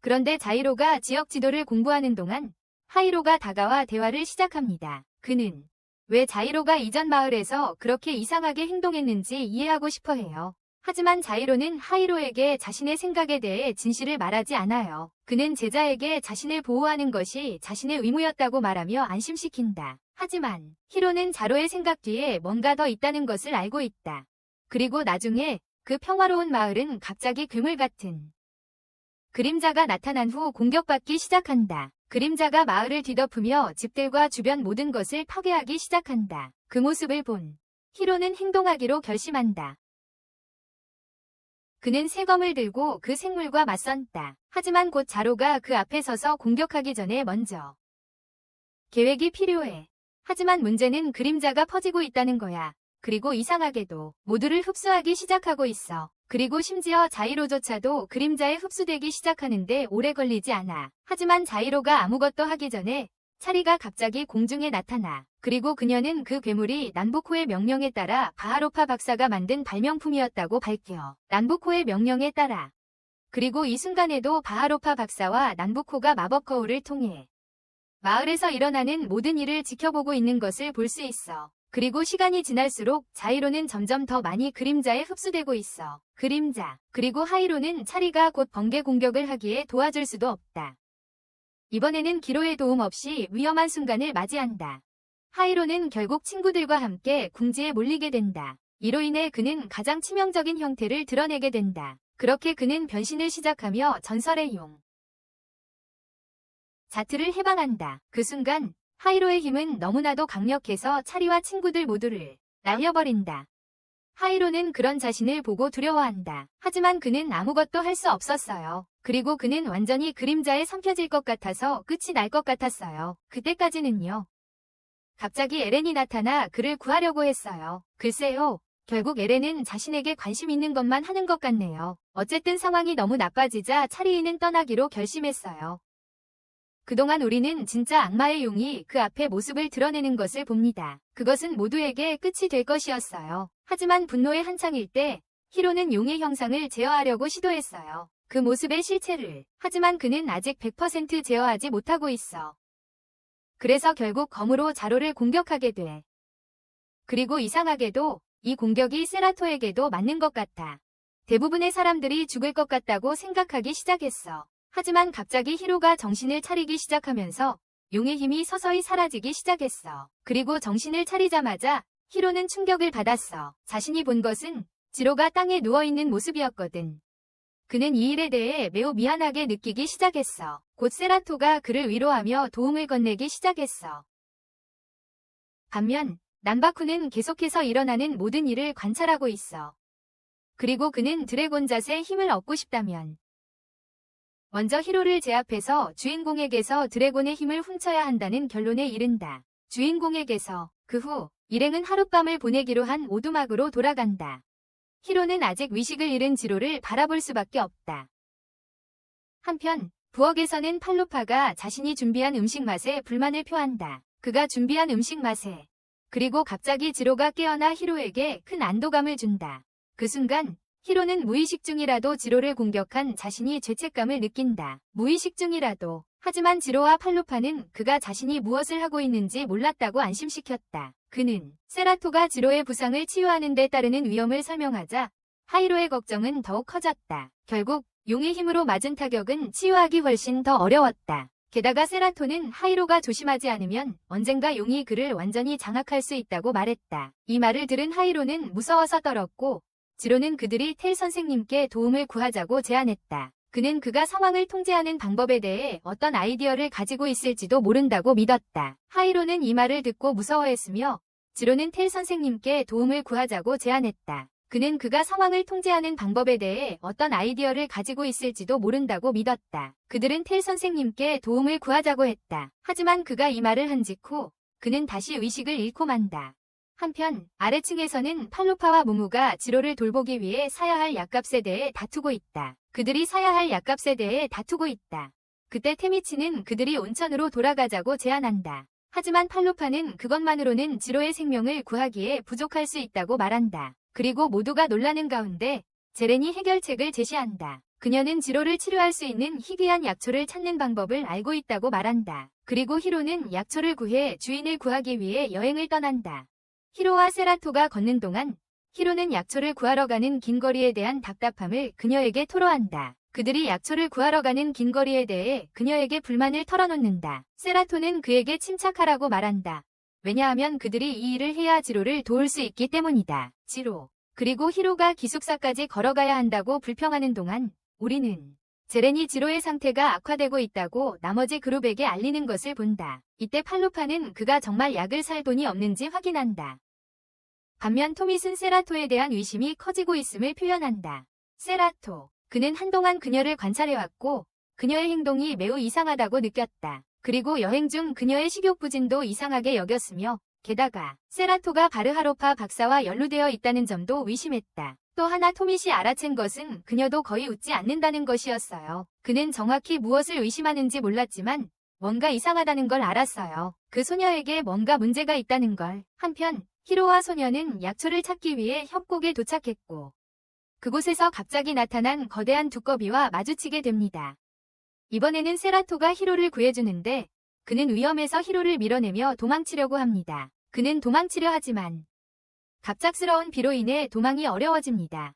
그런데 자이로가 지역 지도를 공부하는 동안 하이로가 다가와 대화를 시작합니다. 그는 왜 자이로가 이전 마을에서 그렇게 이상하게 행동했는지 이해하고 싶어 해요. 하지만 자이로는 하이로에게 자신의 생각에 대해 진실을 말하지 않아요. 그는 제자에게 자신을 보호하는 것이 자신의 의무였다고 말하며 안심시킨다. 하지만 히로는 자로의 생각 뒤에 뭔가 더 있다는 것을 알고 있다. 그리고 나중에 그 평화로운 마을은 갑자기 괴물 같은 그림자가 나타난 후 공격받기 시작한다. 그림자가 마을을 뒤덮으며 집들과 주변 모든 것을 파괴하기 시작한다. 그 모습을 본 히로는 행동하기로 결심한다. 그는 새검을 들고 그 생물과 맞선다. 하지만 곧 자로가 그 앞에 서서 공격하기 전에 먼저 계획이 필요해. 하지만 문제는 그림자가 퍼지고 있다는 거야. 그리고 이상하게도 모두를 흡수하기 시작하고 있어. 그리고 심지어 자이로조차도 그림자에 흡수되기 시작하는데 오래 걸리지 않아. 하지만 자이로가 아무것도 하기 전에 차리가 갑자기 공중에 나타나. 그리고 그녀는 그 괴물이 난부코의 명령에 따라 바하로파 박사가 만든 발명품이었다고 밝혀. 난부코의 명령에 따라. 그리고 이 순간에도 바하로파 박사와 난부코가 마법 거울을 통해 마을에서 일어나는 모든 일을 지켜보고 있는 것을 볼 수 있어. 그리고 시간이 지날수록 자이로는 점점 더 많이 그림자에 흡수되고 있어. 그림자. 그리고 하이로는 차리가 곧 번개 공격을 하기에 도와줄 수도 없다. 이번에는 기로의 도움 없이 위험한 순간을 맞이한다. 하이로는 결국 친구들과 함께 궁지에 몰리게 된다. 이로 인해 그는 가장 치명적인 형태를 드러내게 된다. 그렇게 그는 변신을 시작하며 전설의 용 자트를 해방한다. 그 순간 하이로의 힘은 너무나도 강력해서 차리와 친구들 모두를 날려버린다. 하이로는 그런 자신을 보고 두려워한다. 하지만 그는 아무것도 할 수 없었어요. 그리고 그는 완전히 그림자에 삼켜질 것 같아서 끝이 날 것 같았어요. 그때까지는요. 갑자기 에렌이 나타나 그를 구하려고 했어요. 글쎄요. 결국 에렌은 자신에게 관심 있는 것만 하는 것 같네요. 어쨌든 상황이 너무 나빠지자 차리이는 떠나기로 결심했어요. 그동안 우리는 진짜 악마의 용이 그 앞에 모습을 드러내는 것을 봅니다. 그것은 모두에게 끝이 될 것이었어요. 하지만 분노의 한창일 때 히로는 용의 형상을 제어하려고 시도했어요. 그 모습의 실체를. 하지만 그는 아직 100% 제어하지 못하고 있어. 그래서 결국 검으로 자로를 공격하게 돼. 그리고 이상하게도 이 공격이 세라토에게도 맞는 것 같아. 대부분의 사람들이 죽을 것 같다고 생각하기 시작했어. 하지만 갑자기 히로가 정신을 차리기 시작하면서 용의 힘이 서서히 사라지기 시작했어. 그리고 정신을 차리자마자 히로는 충격을 받았어. 자신이 본 것은 지로가 땅에 누워있는 모습이었거든. 그는 이 일에 대해 매우 미안하게 느끼기 시작했어. 곧 세라토가 그를 위로하며 도움을 건네기 시작했어. 반면 난바쿠는 계속해서 일어나는 모든 일을 관찰하고 있어. 그리고 그는 드래곤잣의 힘을 얻고 싶다면 먼저 히로를 제압해서 주인공에게서 드래곤의 힘을 훔쳐야 한다는 결론에 이른다. 주인공에게서 그 후 일행은 하룻밤을 보내기로 한 오두막으로 돌아간다. 히로는 아직 위식을 잃은 지로를 바라볼 수밖에 없다. 한편 부엌에서는 팔로파가 자신이 준비한 음식 맛에 불만을 표한다. 그가 준비한 음식 맛에. 그리고 갑자기 지로가 깨어나 히로에게 큰 안도감을 준다. 그 순간 히로는 무의식 중이라도 지로를 공격한 자신이 죄책감을 느낀다. 무의식 중이라도. 하지만 지로와 팔로파는 그가 자신이 무엇을 하고 있는지 몰랐다고 안심시켰다. 그는 세라토가 지로의 부상을 치유하는 데 따르는 위험을 설명하자 하이로의 걱정은 더욱 커졌다. 결국 용의 힘으로 맞은 타격은 치유하기 훨씬 더 어려웠다. 게다가 세라토는 하이로가 조심하지 않으면 언젠가 용이 그를 완전히 장악할 수 있다고 말했다. 이 말을 들은 하이로는 무서워서 떨었고 지로는 그들이 텔 선생님께 도움을 구하자고 제안했다. 그는 그가 상황을 통제하는 방법에 대해 어떤 아이디어를 가지고 있을지도 모른다고 믿었다. 하이로는 이 말을 듣고 무서워했으며 지로는 텔 선생님께 도움을 구하자고 제안했다. 그는 그가 상황을 통제하는 방법에 대해 어떤 아이디어를 가지고 있을지도 모른다고 믿었다. 그들은 텔 선생님께 도움을 구하자고 했다. 하지만 그가 이 말을 한 직후 그는 다시 의식을 잃고 만다. 한편 아래층에서는 팔루파와 무무가 지로를 돌보기 위해 사야 할 약값에 대해 다투고 있다. 그들이 사야 할 약값에 대해 다투고 있다. 그때 테미치는 그들이 온천으로 돌아가자고 제안한다. 하지만 팔루파는 그것만으로는 지로의 생명을 구하기에 부족할 수 있다고 말한다. 그리고 모두가 놀라는 가운데 제렌이 해결책을 제시한다. 그녀는 지로를 치료할 수 있는 희귀한 약초를 찾는 방법을 알고 있다고 말한다. 그리고 히로는 약초를 구해 주인을 구하기 위해 여행을 떠난다. 히로와 세라토가 걷는 동안 히로는 약초를 구하러 가는 긴 거리에 대한 답답함을 그녀에게 토로한다. 그들이 약초를 구하러 가는 긴 거리에 대해 그녀에게 불만을 털어놓는다. 세라토는 그에게 침착하라고 말한다. 왜냐하면 그들이 이 일을 해야 지로를 도울 수 있기 때문이다. 지로. 그리고 히로가 기숙사까지 걸어가야 한다고 불평하는 동안 우리는 제렌이 지로의 상태가 악화되고 있다고 나머지 그룹에게 알리는 것을 본다. 이때 팔루파는 그가 정말 약을 살 돈이 없는지 확인한다. 반면 토밋은 세라토에 대한 의심이 커지고 있음을 표현한다. 세라토. 그는 한동안 그녀를 관찰해왔고 그녀의 행동이 매우 이상하다고 느꼈다. 그리고 여행 중 그녀의 식욕부진도 이상하게 여겼으며 게다가 세라토가 바르하로파 박사와 연루되어 있다는 점도 의심했다. 또 하나 토밋이 알아챈 것은 그녀도 거의 웃지 않는다는 것이었어요. 그는 정확히 무엇을 의심하는지 몰랐지만 뭔가 이상하다는 걸 알았어요. 그 소녀에게 뭔가 문제가 있다는 걸. 한편 히로와 소녀는 약초를 찾기 위해 협곡에 도착했고 그곳에서 갑자기 나타난 거대한 두꺼비와 마주치게 됩니다. 이번에는 세라토가 히로를 구해주는데 그는 위험해서 히로를 밀어내며 도망치려고 합니다. 그는 도망치려 하지만 갑작스러운 비로 인해 도망이 어려워집니다.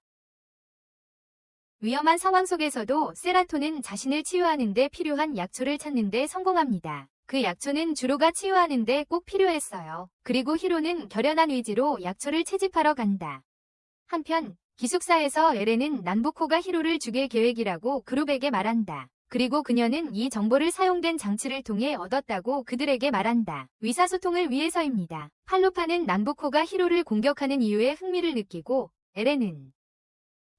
위험한 상황 속에서도 세라토는 자신을 치유하는 데 필요한 약초를 찾는 데 성공합니다. 그 약초는 주로가 치유하는 데 꼭 필요했어요. 그리고 히로는 결연한 의지로 약초를 채집하러 간다. 한편 기숙사에서 에렌은 난부코가 히로를 죽일 계획이라고 그룹에게 말한다. 그리고 그녀는 이 정보를 사용된 장치를 통해 얻었다고 그들에게 말한다. 의사소통을 위해서입니다. 팔루파는 난부코가 히로를 공격하는 이유에 흥미를 느끼고 에렌은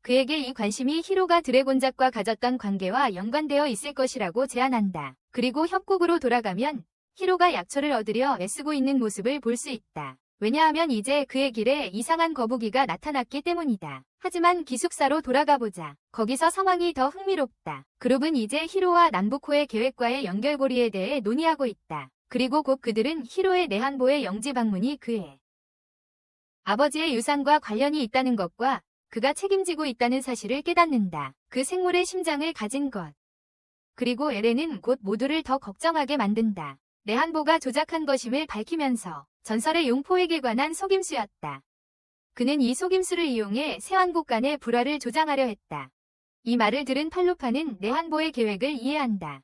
그에게 이 관심이 히로가 드래곤작과 가졌던 관계와 연관되어 있을 것이라고 제안한다. 그리고 협곡으로 돌아가면 히로가 약초를 얻으려 애쓰고 있는 모습을 볼 수 있다. 왜냐하면 이제 그의 길에 이상한 거북이가 나타났기 때문이다. 하지만 기숙사로 돌아가보자. 거기서 상황이 더 흥미롭다. 그룹은 이제 히로와 난부코의 계획과의 연결고리에 대해 논의하고 있다. 그리고 곧 그들은 히로의 내한보의 영지 방문이 그의 아버지의 유산과 관련이 있다는 것과 그가 책임지고 있다는 사실을 깨닫는다. 그 생물의 심장을 가진 것. 그리고 에렌은 곧 모두를 더 걱정하게 만든다. 내한보가 조작한 것임을 밝히면서 전설의 용포에게 관한 속임수였다. 그는 이 속임수를 이용해 세왕국 간의 불화를 조장하려 했다. 이 말을 들은 팔루파는 내한보의 계획을 이해한다.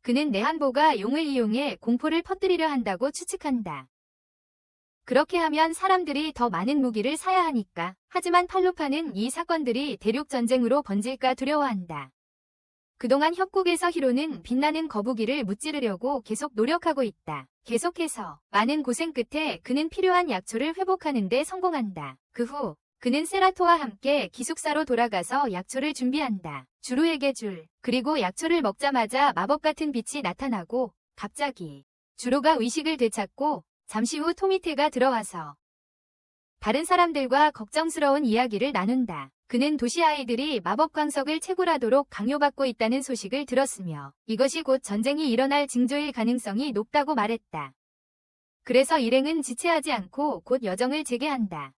그는 내한보가 용을 이용해 공포를 퍼뜨리려 한다고 추측한다. 그렇게 하면 사람들이 더 많은 무기를 사야 하니까. 하지만 팔루파는 이 사건들이 대륙전쟁으로 번질까 두려워한다. 그동안 협곡에서 히로는 빛나는 거북이를 무찌르려고 계속 노력하고 있다. 계속해서 많은 고생 끝에 그는 필요한 약초를 회복하는 데 성공한다. 그 후 그는 세라토와 함께 기숙사로 돌아가서 약초를 준비한다. 주루에게 그리고 약초를 먹자마자 마법 같은 빛이 나타나고 갑자기 주루가 의식을 되찾고 잠시 후 토미테가 들어와서 다른 사람들과 걱정스러운 이야기를 나눈다. 그는 도시 아이들이 마법 광석을 채굴하도록 강요받고 있다는 소식을 들었으며 이것이 곧 전쟁이 일어날 징조일 가능성이 높다고 말했다. 그래서 일행은 지체하지 않고 곧 여정을 재개한다.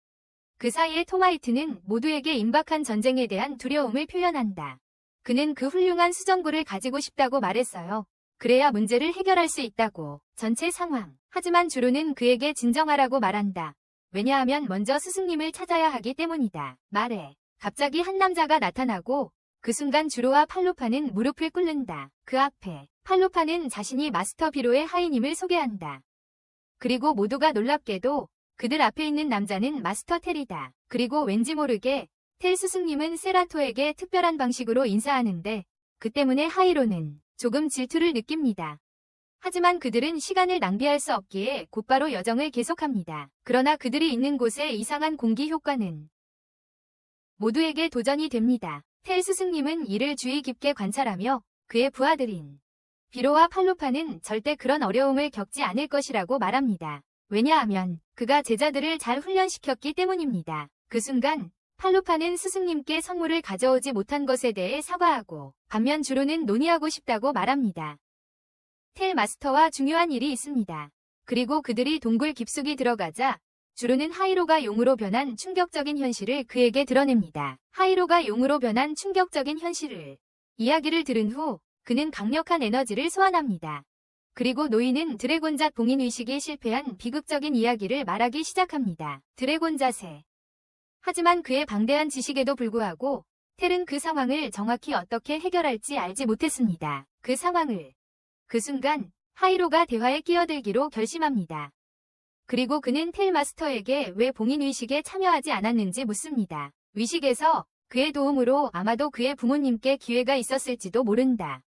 그 사이에 토마이트는 모두에게 임박한 전쟁에 대한 두려움을 표현한다. 그는 그 훌륭한 수정구를 가지고 싶다고 말했어요. 그래야 문제를 해결할 수 있다고. 전체 상황. 하지만 주루는 그에게 진정하라고 말한다. 왜냐하면 먼저 스승님을 찾아야 하기 때문이다. 말해. 갑자기 한 남자가 나타나고 그 순간 주로와 팔루파는 무릎을 꿇는다. 그 앞에 팔루파는 자신이 마스터 비로의 하인임을 소개한다. 그리고 모두가 놀랍게도 그들 앞에 있는 남자는 마스터 텔이다. 그리고 왠지 모르게 텔 스승님은 세라토에게 특별한 방식으로 인사하는데 그 때문에 하이로는 조금 질투를 느낍니다. 하지만 그들은 시간을 낭비할 수 없기에 곧바로 여정을 계속합니다. 그러나 그들이 있는 곳의 이상한 공기 효과는 모두에게 도전이 됩니다. 텔 스승님은 이를 주의 깊게 관찰하며 그의 부하들인 비로와 팔로파는 절대 그런 어려움을 겪지 않을 것이라고 말합니다. 왜냐하면 그가 제자들을 잘 훈련시켰기 때문입니다. 그 순간 팔로파는 스승님께 선물을 가져오지 못한 것에 대해 사과하고 반면 주로는 논의하고 싶다고 말합니다. 텔 마스터와 중요한 일이 있습니다. 그리고 그들이 동굴 깊숙이 들어가자 주로는 하이로가 용으로 변한 충격적인 현실을 그에게 드러냅니다. 하이로가 용으로 변한 충격적인 현실을 이야기를 들은 후 그는 강력한 에너지를 소환합니다. 그리고 노이는 드래곤잣 봉인의식에 실패한 비극적인 이야기를 말하기 시작합니다. 드래곤잣에. 하지만 그의 방대한 지식에도 불구하고 텔은 그 상황을 정확히 어떻게 해결할지 알지 못했습니다. 그 순간 하이로가 대화에 끼어들기로 결심합니다. 그리고 그는 텔 마스터에게 왜 봉인의식에 참여하지 않았는지 묻습니다. 의식에서 그의 도움으로 아마도 그의 부모님께 기회가 있었을지도 모른다.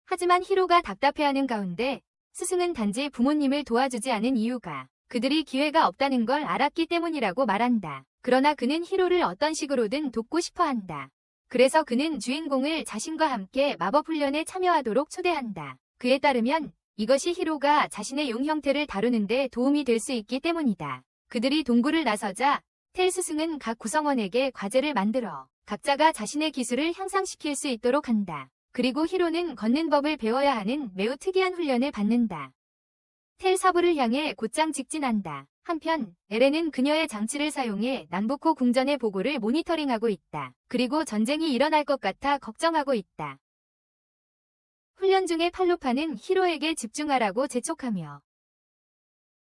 하지만 히로가 답답해하는 가운데 스승은 단지 부모님을 도와주지 않은 이유가 그들이 기회가 없다는 걸 알았기 때문이라고 말한다. 그러나 그는 히로를 어떤 식으로든 돕고 싶어 한다. 그래서 그는 주인공을 자신과 함께 마법 훈련에 참여하도록 초대한다. 그에 따르면 이것이 히로가 자신의 용 형태를 다루는 데 도움이 될 수 있기 때문이다. 그들이 동굴을 나서자 텔 스승은 각 구성원에게 과제를 만들어 각자가 자신의 기술을 향상시킬 수 있도록 한다. 그리고 히로는 걷는 법을 배워야 하는 매우 특이한 훈련을 받는다. 텔 사부를 향해 곧장 직진한다. 한편 에렌은 그녀의 장치를 사용해 남부코 궁전의 보고를 모니터링하고 있다. 그리고 전쟁이 일어날 것 같아 걱정하고 있다. 훈련 중에 팔로파는 히로에게 집중하라고 재촉하며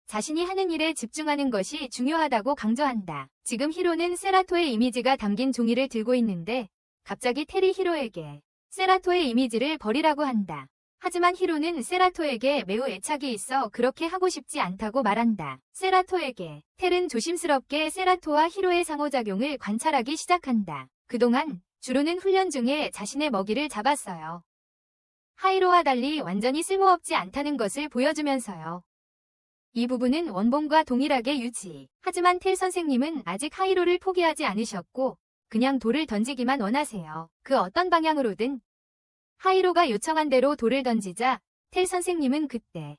자신이 하는 일에 집중하는 것이 중요하다고 강조한다. 지금 히로는 세라토의 이미지가 담긴 종이를 들고 있는데 갑자기 텔이 히로에게 세라토의 이미지를 버리라고 한다. 하지만 히로는 세라토에게 매우 애착이 있어 그렇게 하고 싶지 않다고 말한다. 세라토에게 텔은 조심스럽게 세라토와 히로의 상호작용을 관찰하기 시작한다. 그동안 주로는 훈련 중에 자신의 먹이를 잡았어요. 하이로와 달리 완전히 쓸모없지 않다는 것을 보여주면서요. 이 부분은 원본과 동일하게 유지. 하지만 텔 선생님은 아직 하이로를 포기하지 않으셨고 그냥 돌을 던지기만 원하세요. 그 어떤 방향으로든. 하이로가 요청한 대로 돌을 던지자 텔 선생님은 그때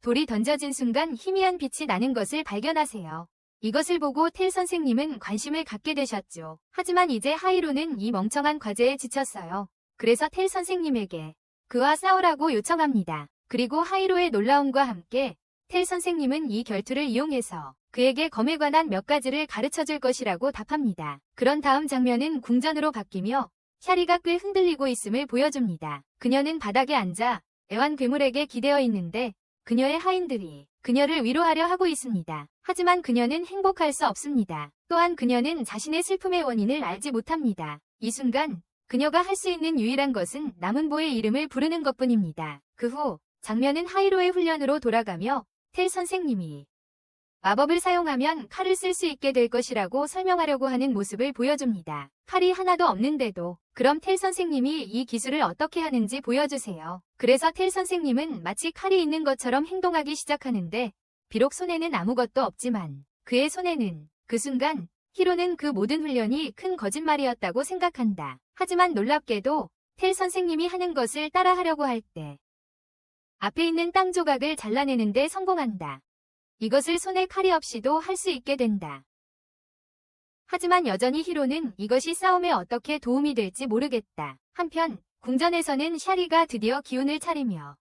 돌이 던져진 순간 희미한 빛이 나는 것을 발견하세요. 이것을 보고 텔 선생님은 관심을 갖게 되셨죠. 하지만 이제 하이로는 이 멍청한 과제에 지쳤어요. 그래서 텔 선생님에게 그와 싸우라고 요청합니다. 그리고 하이로의 놀라움과 함께 텔 선생님은 이 결투를 이용해서 그에게 검에 관한 몇 가지를 가르쳐줄 것이라고 답합니다. 그런 다음 장면은 궁전으로 바뀌며 샤리가 꽤 흔들리고 있음을 보여줍니다. 그녀는 바닥에 앉아 애완 괴물에게 기대어 있는데 그녀의 하인들이 그녀를 위로하려 하고 있습니다. 하지만 그녀는 행복할 수 없습니다. 또한 그녀는 자신의 슬픔의 원인을 알지 못합니다. 이 순간 그녀가 할 수 있는 유일한 것은 남은보의 이름을 부르는 것뿐입니다. 그 후 장면은 하이로의 훈련으로 돌아가며 텔 선생님이 마법을 사용하면 칼을 쓸 수 있게 될 것이라고 설명하려고 하는 모습을 보여줍니다. 칼이 하나도 없는데도 그럼 텔 선생님이 이 기술을 어떻게 하는지 보여주세요. 그래서 텔 선생님은 마치 칼이 있는 것처럼 행동하기 시작하는데 비록 손에는 아무것도 없지만 그의 손에는 그 순간 히로는 그 모든 훈련이 큰 거짓말이었다고 생각한다. 하지만 놀랍게도 텔 선생님이 하는 것을 따라하려고 할 때 앞에 있는 땅 조각을 잘라내는데 성공한다. 이것을 손에 칼이 없이도 할 수 있게 된다. 하지만 여전히 히로는 이것이 싸움에 어떻게 도움이 될지 모르겠다. 한편 궁전에서는 샤리가 드디어 기운을 차리며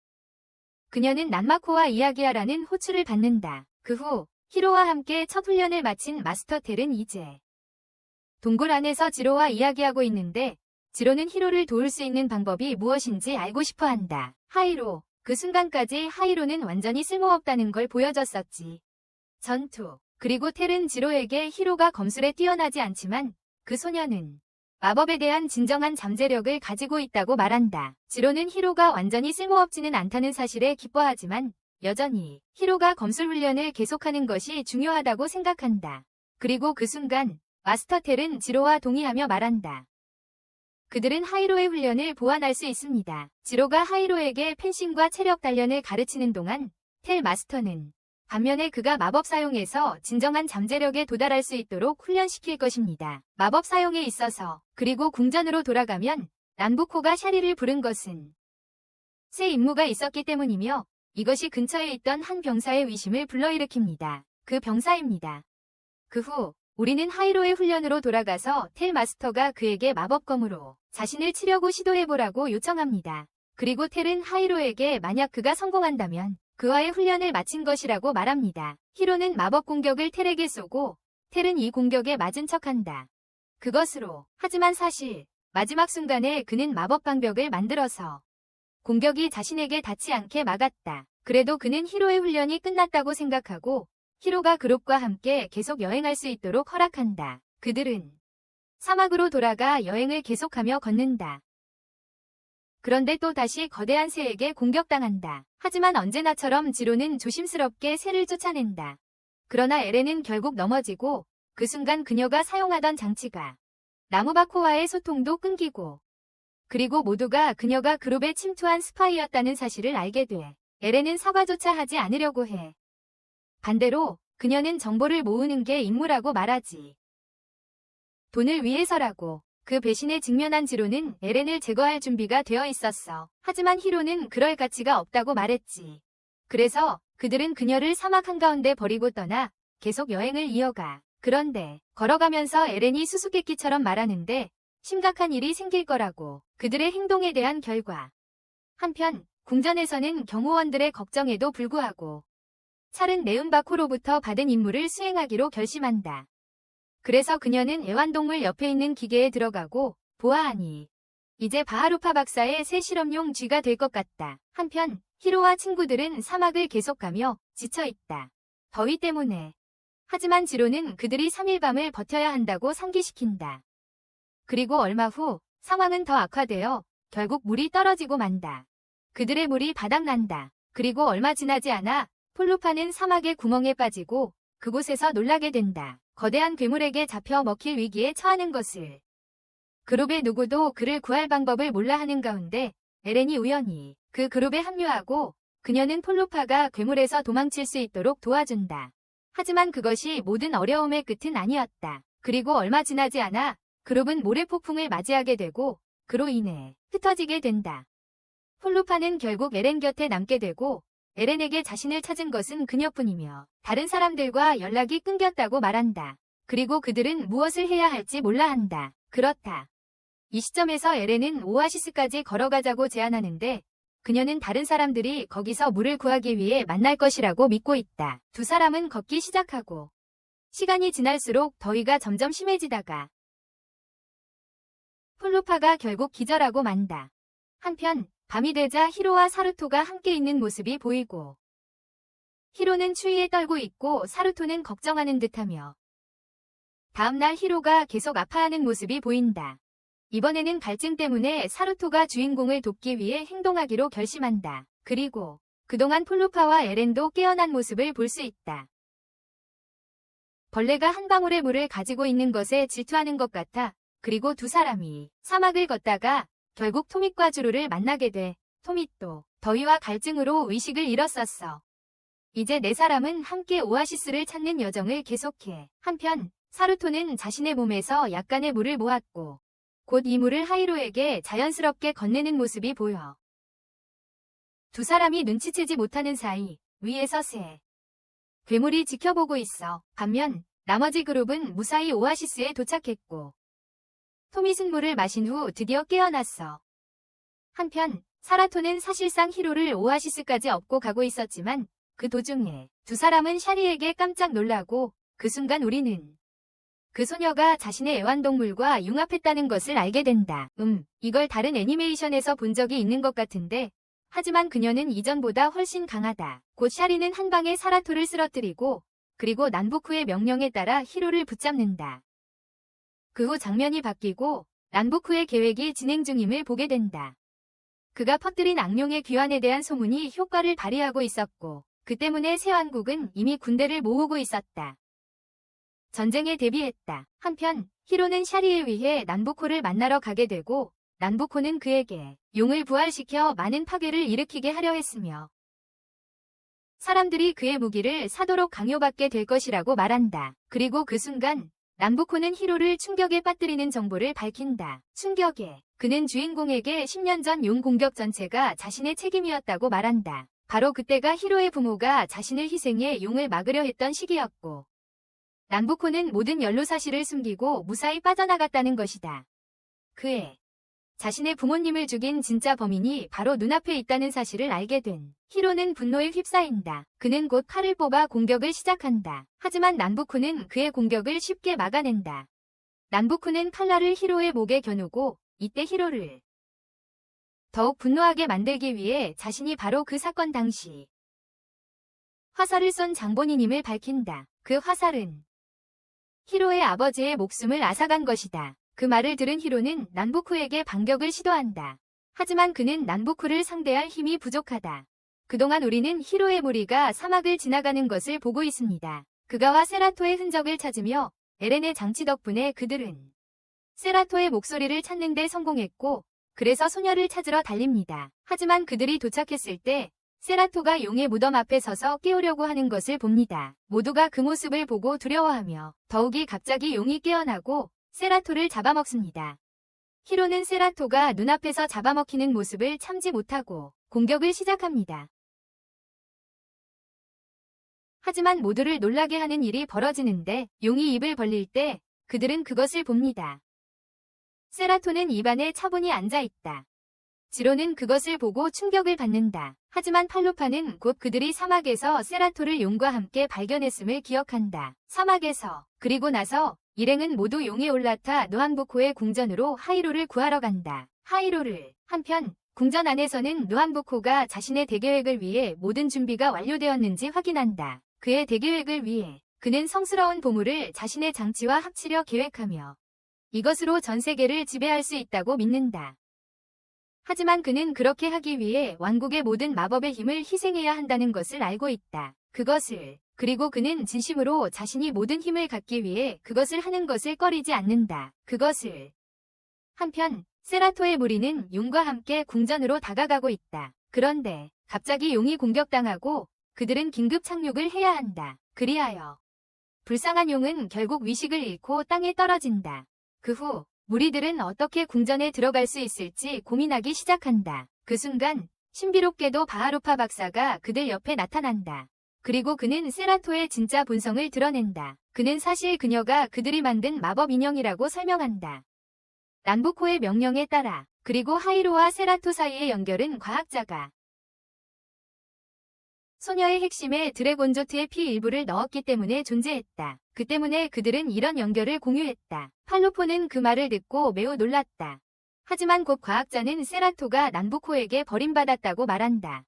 그녀는 난마코와 이야기하라는 호출을 받는다. 그 후 히로와 함께 첫 훈련을 마친 마스터 텔은 이제 동굴 안에서 지로와 이야기하고 있는데 지로는 히로를 도울 수 있는 방법이 무엇인지 알고 싶어 한다. 하이로. 그 순간까지 하이로는 완전히 쓸모없다는 걸 보여줬었지. 전투. 그리고 텔은 지로에게 히로가 검술에 뛰어나지 않지만 그 소녀는 마법에 대한 진정한 잠재력을 가지고 있다고 말한다. 지로는 히로가 완전히 쓸모없지는 않다는 사실에 기뻐하지만 여전히 히로가 검술 훈련을 계속하는 것이 중요하다고 생각한다. 그리고 그 순간 마스터 텔은 지로와 동의하며 말한다. 그들은 하이로의 훈련을 보완할 수 있습니다. 지로가 하이로에게 펜싱과 체력 단련을 가르치는 동안 텔 마스터는 반면에 그가 마법 사용에서 진정한 잠재력에 도달할 수 있도록 훈련시킬 것입니다. 마법 사용에 있어서 그리고 궁전으로 돌아가면 난부코가 샤리를 부른 것은 새 임무가 있었기 때문이며 이것이 근처에 있던 한 병사의 위심을 불러일으킵니다. 그 병사입니다. 그 후 우리는 하이로의 훈련으로 돌아가서 텔 마스터가 그에게 마법검으로 자신을 치려고 시도해보라고 요청합니다. 그리고 텔은 하이로에게 만약 그가 성공한다면 그와의 훈련을 마친 것이라고 말합니다. 히로는 마법 공격을 텔에게 쏘고 텔은 이 공격에 맞은 척한다. 그것으로 하지만 사실 마지막 순간에 그는 마법 방벽을 만들어서 공격이 자신에게 닿지 않게 막았다. 그래도 그는 히로의 훈련이 끝났다고 생각하고 히로가 그룹과 함께 계속 여행할 수 있도록 허락한다. 그들은 사막으로 돌아가 여행을 계속하며 걷는다. 그런데 또 다시 거대한 새에게 공격당한다. 하지만 언제나처럼 지로는 조심스럽게 새를 쫓아낸다. 그러나 에렌은 결국 넘어지고 그 순간 그녀가 사용하던 장치가 나무바코와의 소통도 끊기고 그리고 모두가 그녀가 그룹에 침투한 스파이였다는 사실을 알게 돼 에렌은 사과조차 하지 않으려고 해. 반대로 그녀는 정보를 모으는 게 임무라고 말하지. 돈을 위해서라고. 그 배신에 직면한 지로는 에렌을 제거할 준비가 되어 있었어. 하지만 히로는 그럴 가치가 없다고 말했지. 그래서 그들은 그녀를 사막 한가운데 버리고 떠나 계속 여행을 이어가. 그런데 걸어가면서 에렌이 수수께끼처럼 말하는데 심각한 일이 생길 거라고. 그들의 행동에 대한 결과. 한편 궁전에서는 경호원들의 걱정에도 불구하고 찰은 네은바코로부터 받은 임무를 수행하기로 결심한다. 그래서 그녀는 애완동물 옆에 있는 기계에 들어가고 보아하니 이제 바하루파 박사의 새 실험용 쥐가 될 것 같다. 한편 히로와 친구들은 사막을 계속 가며 지쳐있다. 더위 때문에. 하지만 지로는 그들이 3일 밤을 버텨야 한다고 상기시킨다. 그리고 얼마 후 상황은 더 악화되어 결국 물이 떨어지고 만다. 그들의 물이 바닥난다. 그리고 얼마 지나지 않아 폴루파는 사막의 구멍에 빠지고 그곳에서 놀라게 된다. 거대한 괴물에게 잡혀 먹힐 위기에 처하는 것을. 그룹의 누구도 그를 구할 방법을 몰라 하는 가운데 에렌이 우연히 그 그룹에 합류하고 그녀는 폴루파가 괴물에서 도망칠 수 있도록 도와준다. 하지만 그것이 모든 어려움의 끝은 아니었다. 그리고 얼마 지나지 않아 그룹은 모래폭풍을 맞이하게 되고 그로 인해 흩어지게 된다. 폴루파는 결국 에렌 곁에 남게 되고 에렌에게 자신을 찾은 것은 그녀뿐이며 다른 사람들과 연락이 끊겼다고 말한다. 그리고 그들은 무엇을 해야 할지 몰라 한다. 그렇다. 이 시점에서 에렌은 오아시스까지 걸어가자고 제안하는데 그녀는 다른 사람들이 거기서 물을 구하기 위해 만날 것이라고 믿고 있다. 두 사람은 걷기 시작하고 시간이 지날수록 더위가 점점 심해지다가 폴루파가 결국 기절하고 만다. 한편 밤이 되자 히로와 사루토가 함께 있는 모습이 보이고 히로는 추위에 떨고 있고 사루토는 걱정하는 듯하며 다음날 히로가 계속 아파하는 모습이 보인다. 이번에는 갈증 때문에 사루토가 주인공을 돕기 위해 행동하기로 결심한다. 그리고 그동안 폴루파와 에렌도 깨어난 모습을 볼 수 있다. 벌레가 한 방울의 물을 가지고 있는 것에 질투하는 것 같아. 그리고 두 사람이 사막을 걷다가 결국 토밋과 주루를 만나게 돼. 토밋도 더위와 갈증으로 의식을 잃었었어. 이제 네 사람은 함께 오아시스를 찾는 여정을 계속해. 한편 사루토는 자신의 몸에서 약간의 물을 모았고 곧 이 물을 하이로에게 자연스럽게 건네는 모습이 보여. 두 사람이 눈치채지 못하는 사이 위에서 새 괴물이 지켜보고 있어. 반면 나머지 그룹은 무사히 오아시스에 도착했고 토밋은 물을 마신 후 드디어 깨어났어. 한편 사라토는 사실상 히로를 오아시스까지 업고 가고 있었지만 그 도중에 두 사람은 샤리에게 깜짝 놀라고 그 순간 우리는 그 소녀가 자신의 애완동물과 융합했다는 것을 알게 된다. 이걸 다른 애니메이션에서 본 적이 있는 것 같은데 하지만 그녀는 이전보다 훨씬 강하다. 곧 샤리는 한 방에 사라토를 쓰러뜨리고 그리고 난부쿠의 명령에 따라 히로를 붙잡는다. 그 후 장면이 바뀌고 난부쿠의 계획이 진행 중임을 보게 된다. 그가 퍼뜨린 악룡의 귀환에 대한 소문이 효과를 발휘하고 있었고 그 때문에 새 왕국은 이미 군대를 모으고 있었다. 전쟁에 대비했다. 한편 히로는 샤리에 위해 난부코를 만나러 가게 되고 난부코는 그에게 용을 부활시켜 많은 파괴를 일으키게 하려 했으며 사람들이 그의 무기를 사도록 강요받게 될 것이라고 말한다. 그리고 그 순간 남부코는 히로를 충격에 빠뜨리는 정보를 밝힌다. 충격에 그는 주인공에게 10년 전 용 공격 전체가 자신의 책임이었다고 말한다. 바로 그때가 히로의 부모가 자신을 희생해 용을 막으려 했던 시기였고, 남부코는 모든 연루 사실을 숨기고 무사히 빠져나갔다는 것이다. 그의 자신의 부모님을 죽인 진짜 범인이 바로 눈앞에 있다는 사실을 알게 된 히로는 분노에 휩싸인다. 그는 곧 칼을 뽑아 공격을 시작한다. 하지만 남부코는 그의 공격을 쉽게 막아낸다. 남부코는 칼날을 히로의 목에 겨누고 이때 히로를 더욱 분노하게 만들기 위해 자신이 바로 그 사건 당시 화살을 쏜 장본인임을 밝힌다. 그 화살은 히로의 아버지의 목숨을 앗아간 것이다. 그 말을 들은 히로는 남부코에게 반격을 시도한다. 하지만 그는 남부코를 상대할 힘이 부족하다. 그동안 우리는 히로의 무리가 사막을 지나가는 것을 보고 있습니다. 그가와 세라토의 흔적을 찾으며 에렌의 장치 덕분에 그들은 세라토의 목소리를 찾는 데 성공했고, 그래서 소녀를 찾으러 달립니다. 하지만 그들이 도착했을 때 세라토가 용의 무덤 앞에 서서 깨우려고 하는 것을 봅니다. 모두가 그 모습을 보고 두려워하며 더욱이 갑자기 용이 깨어나고 세라토를 잡아먹습니다. 히로는 세라토가 눈앞에서 잡아먹히는 모습을 참지 못하고 공격을 시작합니다. 하지만 모두를 놀라게 하는 일이 벌어지는데 용이 입을 벌릴 때 그들은 그것을 봅니다. 세라토는 입안에 차분히 앉아있다. 지로는 그것을 보고 충격을 받는다. 하지만 팔루파는 곧 그들이 사막에서 세라토를 용과 함께 발견했음을 기억한다. 사막에서 그리고 나서 일행은 모두 용에 올라타 노한부코의 궁전으로 하이로를 구하러 간다. 하이로를 한편 궁전 안에서는 노한부코가 자신의 대계획을 위해 모든 준비가 완료되었는지 확인한다. 그의 대계획을 위해 그는 성스러운 보물을 자신의 장치와 합치려 계획하며 이것으로 전 세계를 지배할 수 있다고 믿는다. 하지만 그는 그렇게 하기 위해 왕국의 모든 마법의 힘을 희생해야 한다는 것을 알고 있다. 그리고 그는 진심으로 자신이 모든 힘을 갖기 위해 그것을 하는 것을 꺼리지 않는다. 한편 세라토의 무리는 용과 함께 궁전으로 다가가고 있다. 그런데 갑자기 용이 공격당하고 그들은 긴급 착륙을 해야 한다. 그리하여 불쌍한 용은 결국 위식을 잃고 땅에 떨어진다. 그 후 무리들은 어떻게 궁전에 들어갈 수 있을지 고민하기 시작한다. 그 순간 신비롭게도 바하루파 박사가 그들 옆에 나타난다. 그리고 그는 세라토의 진짜 본성을 드러낸다. 그는 사실 그녀가 그들이 만든 마법 인형이라고 설명한다. 남부코의 명령에 따라 그리고 하이로와 세라토 사이의 연결은 과학자가 소녀의 핵심에 드래곤조트의 피 일부를 넣었기 때문에 존재했다. 그 때문에 그들은 이런 연결을 공유했다. 팔루포는 그 말을 듣고 매우 놀랐다. 하지만 곧 과학자는 세라토가 남부코에게 버림받았다고 말한다.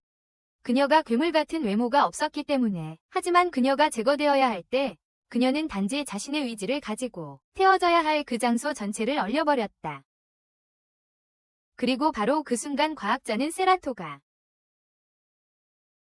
그녀가 괴물 같은 외모가 없었기 때문에. 하지만 그녀가 제거되어야 할 때 그녀는 단지 자신의 의지를 가지고 태워져야 할 그 장소 전체를 얼려버렸다. 그리고 바로 그 순간 과학자는 세라토가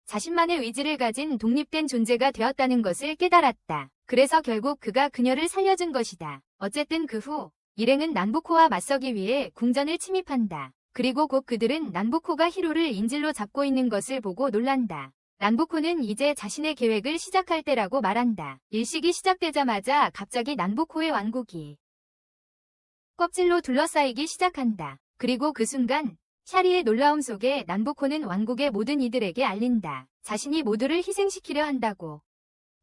자신만의 의지를 가진 독립된 존재가 되었다는 것을 깨달았다. 그래서 결국 그가 그녀를 살려준 것이다. 어쨌든 그 후 일행은 남부코와 맞서기 위해 궁전을 침입한다. 그리고 곧 그들은 남부코가 히로를 인질로 잡고 있는 것을 보고 놀란다. 남부코는 이제 자신의 계획을 시작할 때라고 말한다. 일식이 시작되자마자 갑자기 남부코의 왕국이 껍질로 둘러싸이기 시작한다. 그리고 그 순간 샤리의 놀라움 속에 남부코는 왕국의 모든 이들에게 알린다. 자신이 모두를 희생시키려 한다고.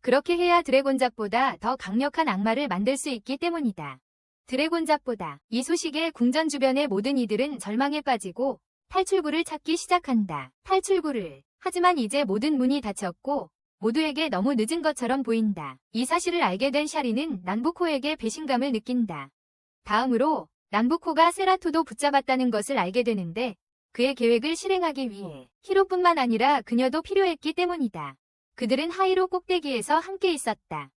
그렇게 해야 드래곤잡보다 더 강력한 악마를 만들 수 있기 때문이다. 드래곤잡보다. 이 소식에 궁전 주변의 모든 이들은 절망에 빠지고 탈출구를 찾기 시작한다. 탈출구를. 하지만 이제 모든 문이 닫혔고 모두에게 너무 늦은 것처럼 보인다. 이 사실을 알게 된 샤리는 남부코에게 배신감을 느낀다. 다음으로 남부코가 세라토도 붙잡았다는 것을 알게 되는데 그의 계획을 실행하기 위해 히로뿐만 아니라 그녀도 필요했기 때문이다. 그들은 하이로 꼭대기에서 함께 있었다.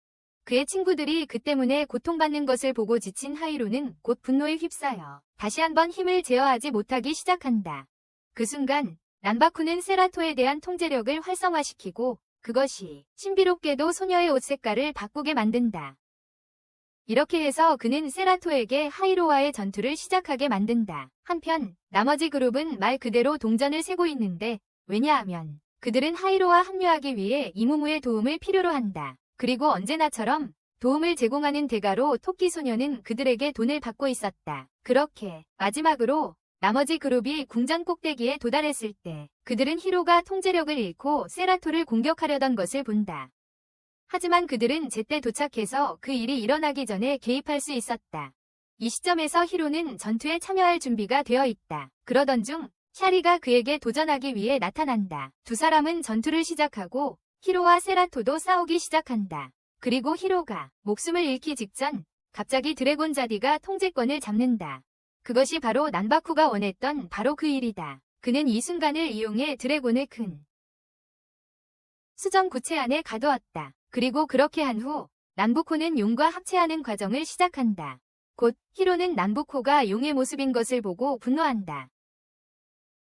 그의 친구들이 그 때문에 고통받는 것을 보고 지친 하이로는 곧 분노에 휩싸여 다시 한번 힘을 제어하지 못하기 시작한다. 그 순간 남바쿠는 세라토에 대한 통제력을 활성화시키고 그것이 신비롭게도 소녀의 옷 색깔을 바꾸게 만든다. 이렇게 해서 그는 세라토에게 하이로와의 전투를 시작하게 만든다. 한편 나머지 그룹은 말 그대로 동전을 세고 있는데 왜냐하면 그들은 하이로와 합류하기 위해 이무무의 도움을 필요로 한다. 그리고 언제나처럼 도움을 제공하는 대가로 토끼 소녀는 그들에게 돈을 받고 있었다. 그렇게 마지막으로 나머지 그룹이 궁전 꼭대기에 도달했을 때 그들은 히로가 통제력을 잃고 세라토를 공격하려던 것을 본다. 하지만 그들은 제때 도착해서 그 일이 일어나기 전에 개입할 수 있었다. 이 시점에서 히로는 전투에 참여할 준비가 되어 있다. 그러던 중 샤리가 그에게 도전하기 위해 나타난다. 두 사람은 전투를 시작하고 히로와 세라토도 싸우기 시작한다. 그리고 히로가 목숨을 잃기 직전 갑자기 드래곤 자디가 통제권을 잡는다. 그것이 바로 난바쿠가 원했던 바로 그 일이다. 그는 이 순간을 이용해 드래곤을 큰 수정 구체 안에 가두었다. 그리고 그렇게 한 후 난부코는 용과 합체하는 과정을 시작한다. 곧 히로는 난부코가 용의 모습인 것을 보고 분노한다.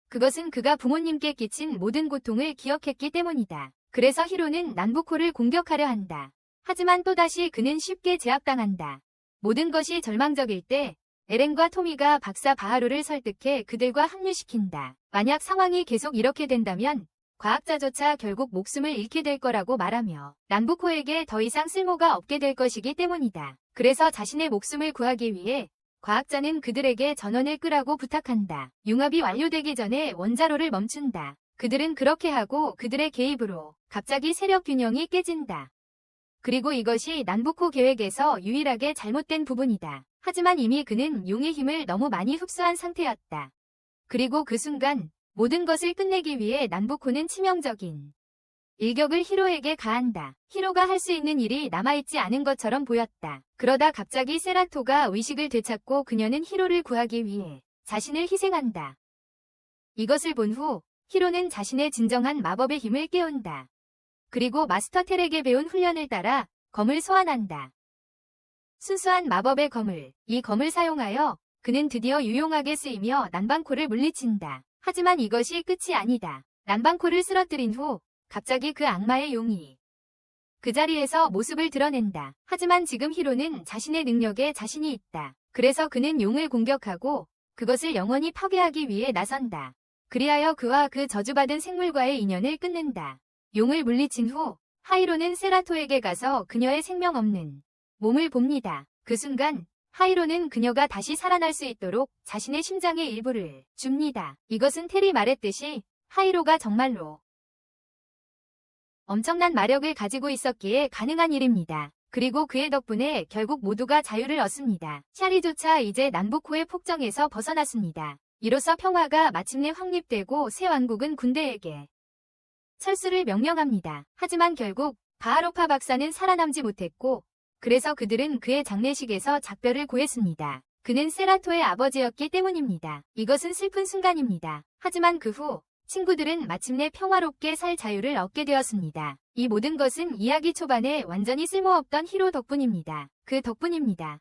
그것은 그가 부모님께 끼친 모든 고통을 기억했기 때문이다. 그래서 히로는 난부코를 공격하려 한다. 하지만 또다시 그는 쉽게 제압당한다. 모든 것이 절망적일 때 에렌과 토미가 박사 바하루를 설득해 그들과 합류시킨다. 만약 상황이 계속 이렇게 된다면 과학자조차 결국 목숨을 잃게 될 거라고 말하며 난부코에게 더 이상 쓸모가 없게 될 것이기 때문이다. 그래서 자신의 목숨을 구하기 위해 과학자는 그들에게 전원을 끄라고 부탁한다. 융합이 완료되기 전에 원자로를 멈춘다. 그들은 그렇게 하고 그들의 개입으로 갑자기 세력 균형이 깨진다. 그리고 이것이 난부코 계획에서 유일하게 잘못된 부분이다. 하지만 이미 그는 용의 힘을 너무 많이 흡수한 상태였다. 그리고 그 순간 모든 것을 끝내기 위해 난부코는 치명적인 일격을 히로에게 가한다. 히로가 할 수 있는 일이 남아있지 않은 것처럼 보였다. 그러다 갑자기 세라토가 의식을 되찾고 그녀는 히로를 구하기 위해 자신을 희생한다. 이것을 본 후 히로는 자신의 진정한 마법의 힘을 깨운다. 그리고 마스터 텔에게 배운 훈련을 따라 검을 소환한다. 순수한 마법의 검을, 이 검을 사용하여 그는 드디어 유용하게 쓰이며 난방코를 물리친다. 하지만 이것이 끝이 아니다. 난방코를 쓰러뜨린 후 갑자기 그 악마의 용이 그 자리에서 모습을 드러낸다. 하지만 지금 히로는 자신의 능력에 자신이 있다. 그래서 그는 용을 공격하고 그것을 영원히 파괴하기 위해 나선다. 그리하여 그와 그 저주받은 생물과의 인연을 끊는다. 용을 물리친 후 하이로는 세라토에게 가서 그녀의 생명 없는 몸을 봅니다. 그 순간 하이로는 그녀가 다시 살아날 수 있도록 자신의 심장의 일부를 줍니다. 이것은 텔이 말했듯이 하이로가 정말로 엄청난 마력을 가지고 있었기에 가능한 일입니다. 그리고 그의 덕분에 결국 모두가 자유를 얻습니다. 샤리조차 이제 난부코의 폭정에서 벗어났습니다. 이로써 평화가 마침내 확립되고 새 왕국은 군대에게 철수를 명령합니다. 하지만 결국 바하로파 박사는 살아남지 못했고 그래서 그들은 그의 장례식에서 작별을 고했습니다. 그는 세라토의 아버지였기 때문입니다. 이것은 슬픈 순간입니다. 하지만 그 후 친구들은 마침내 평화롭게 살 자유를 얻게 되었습니다. 이 모든 것은 이야기 초반에 완전히 쓸모없던 히로 덕분입니다. 그 덕분입니다.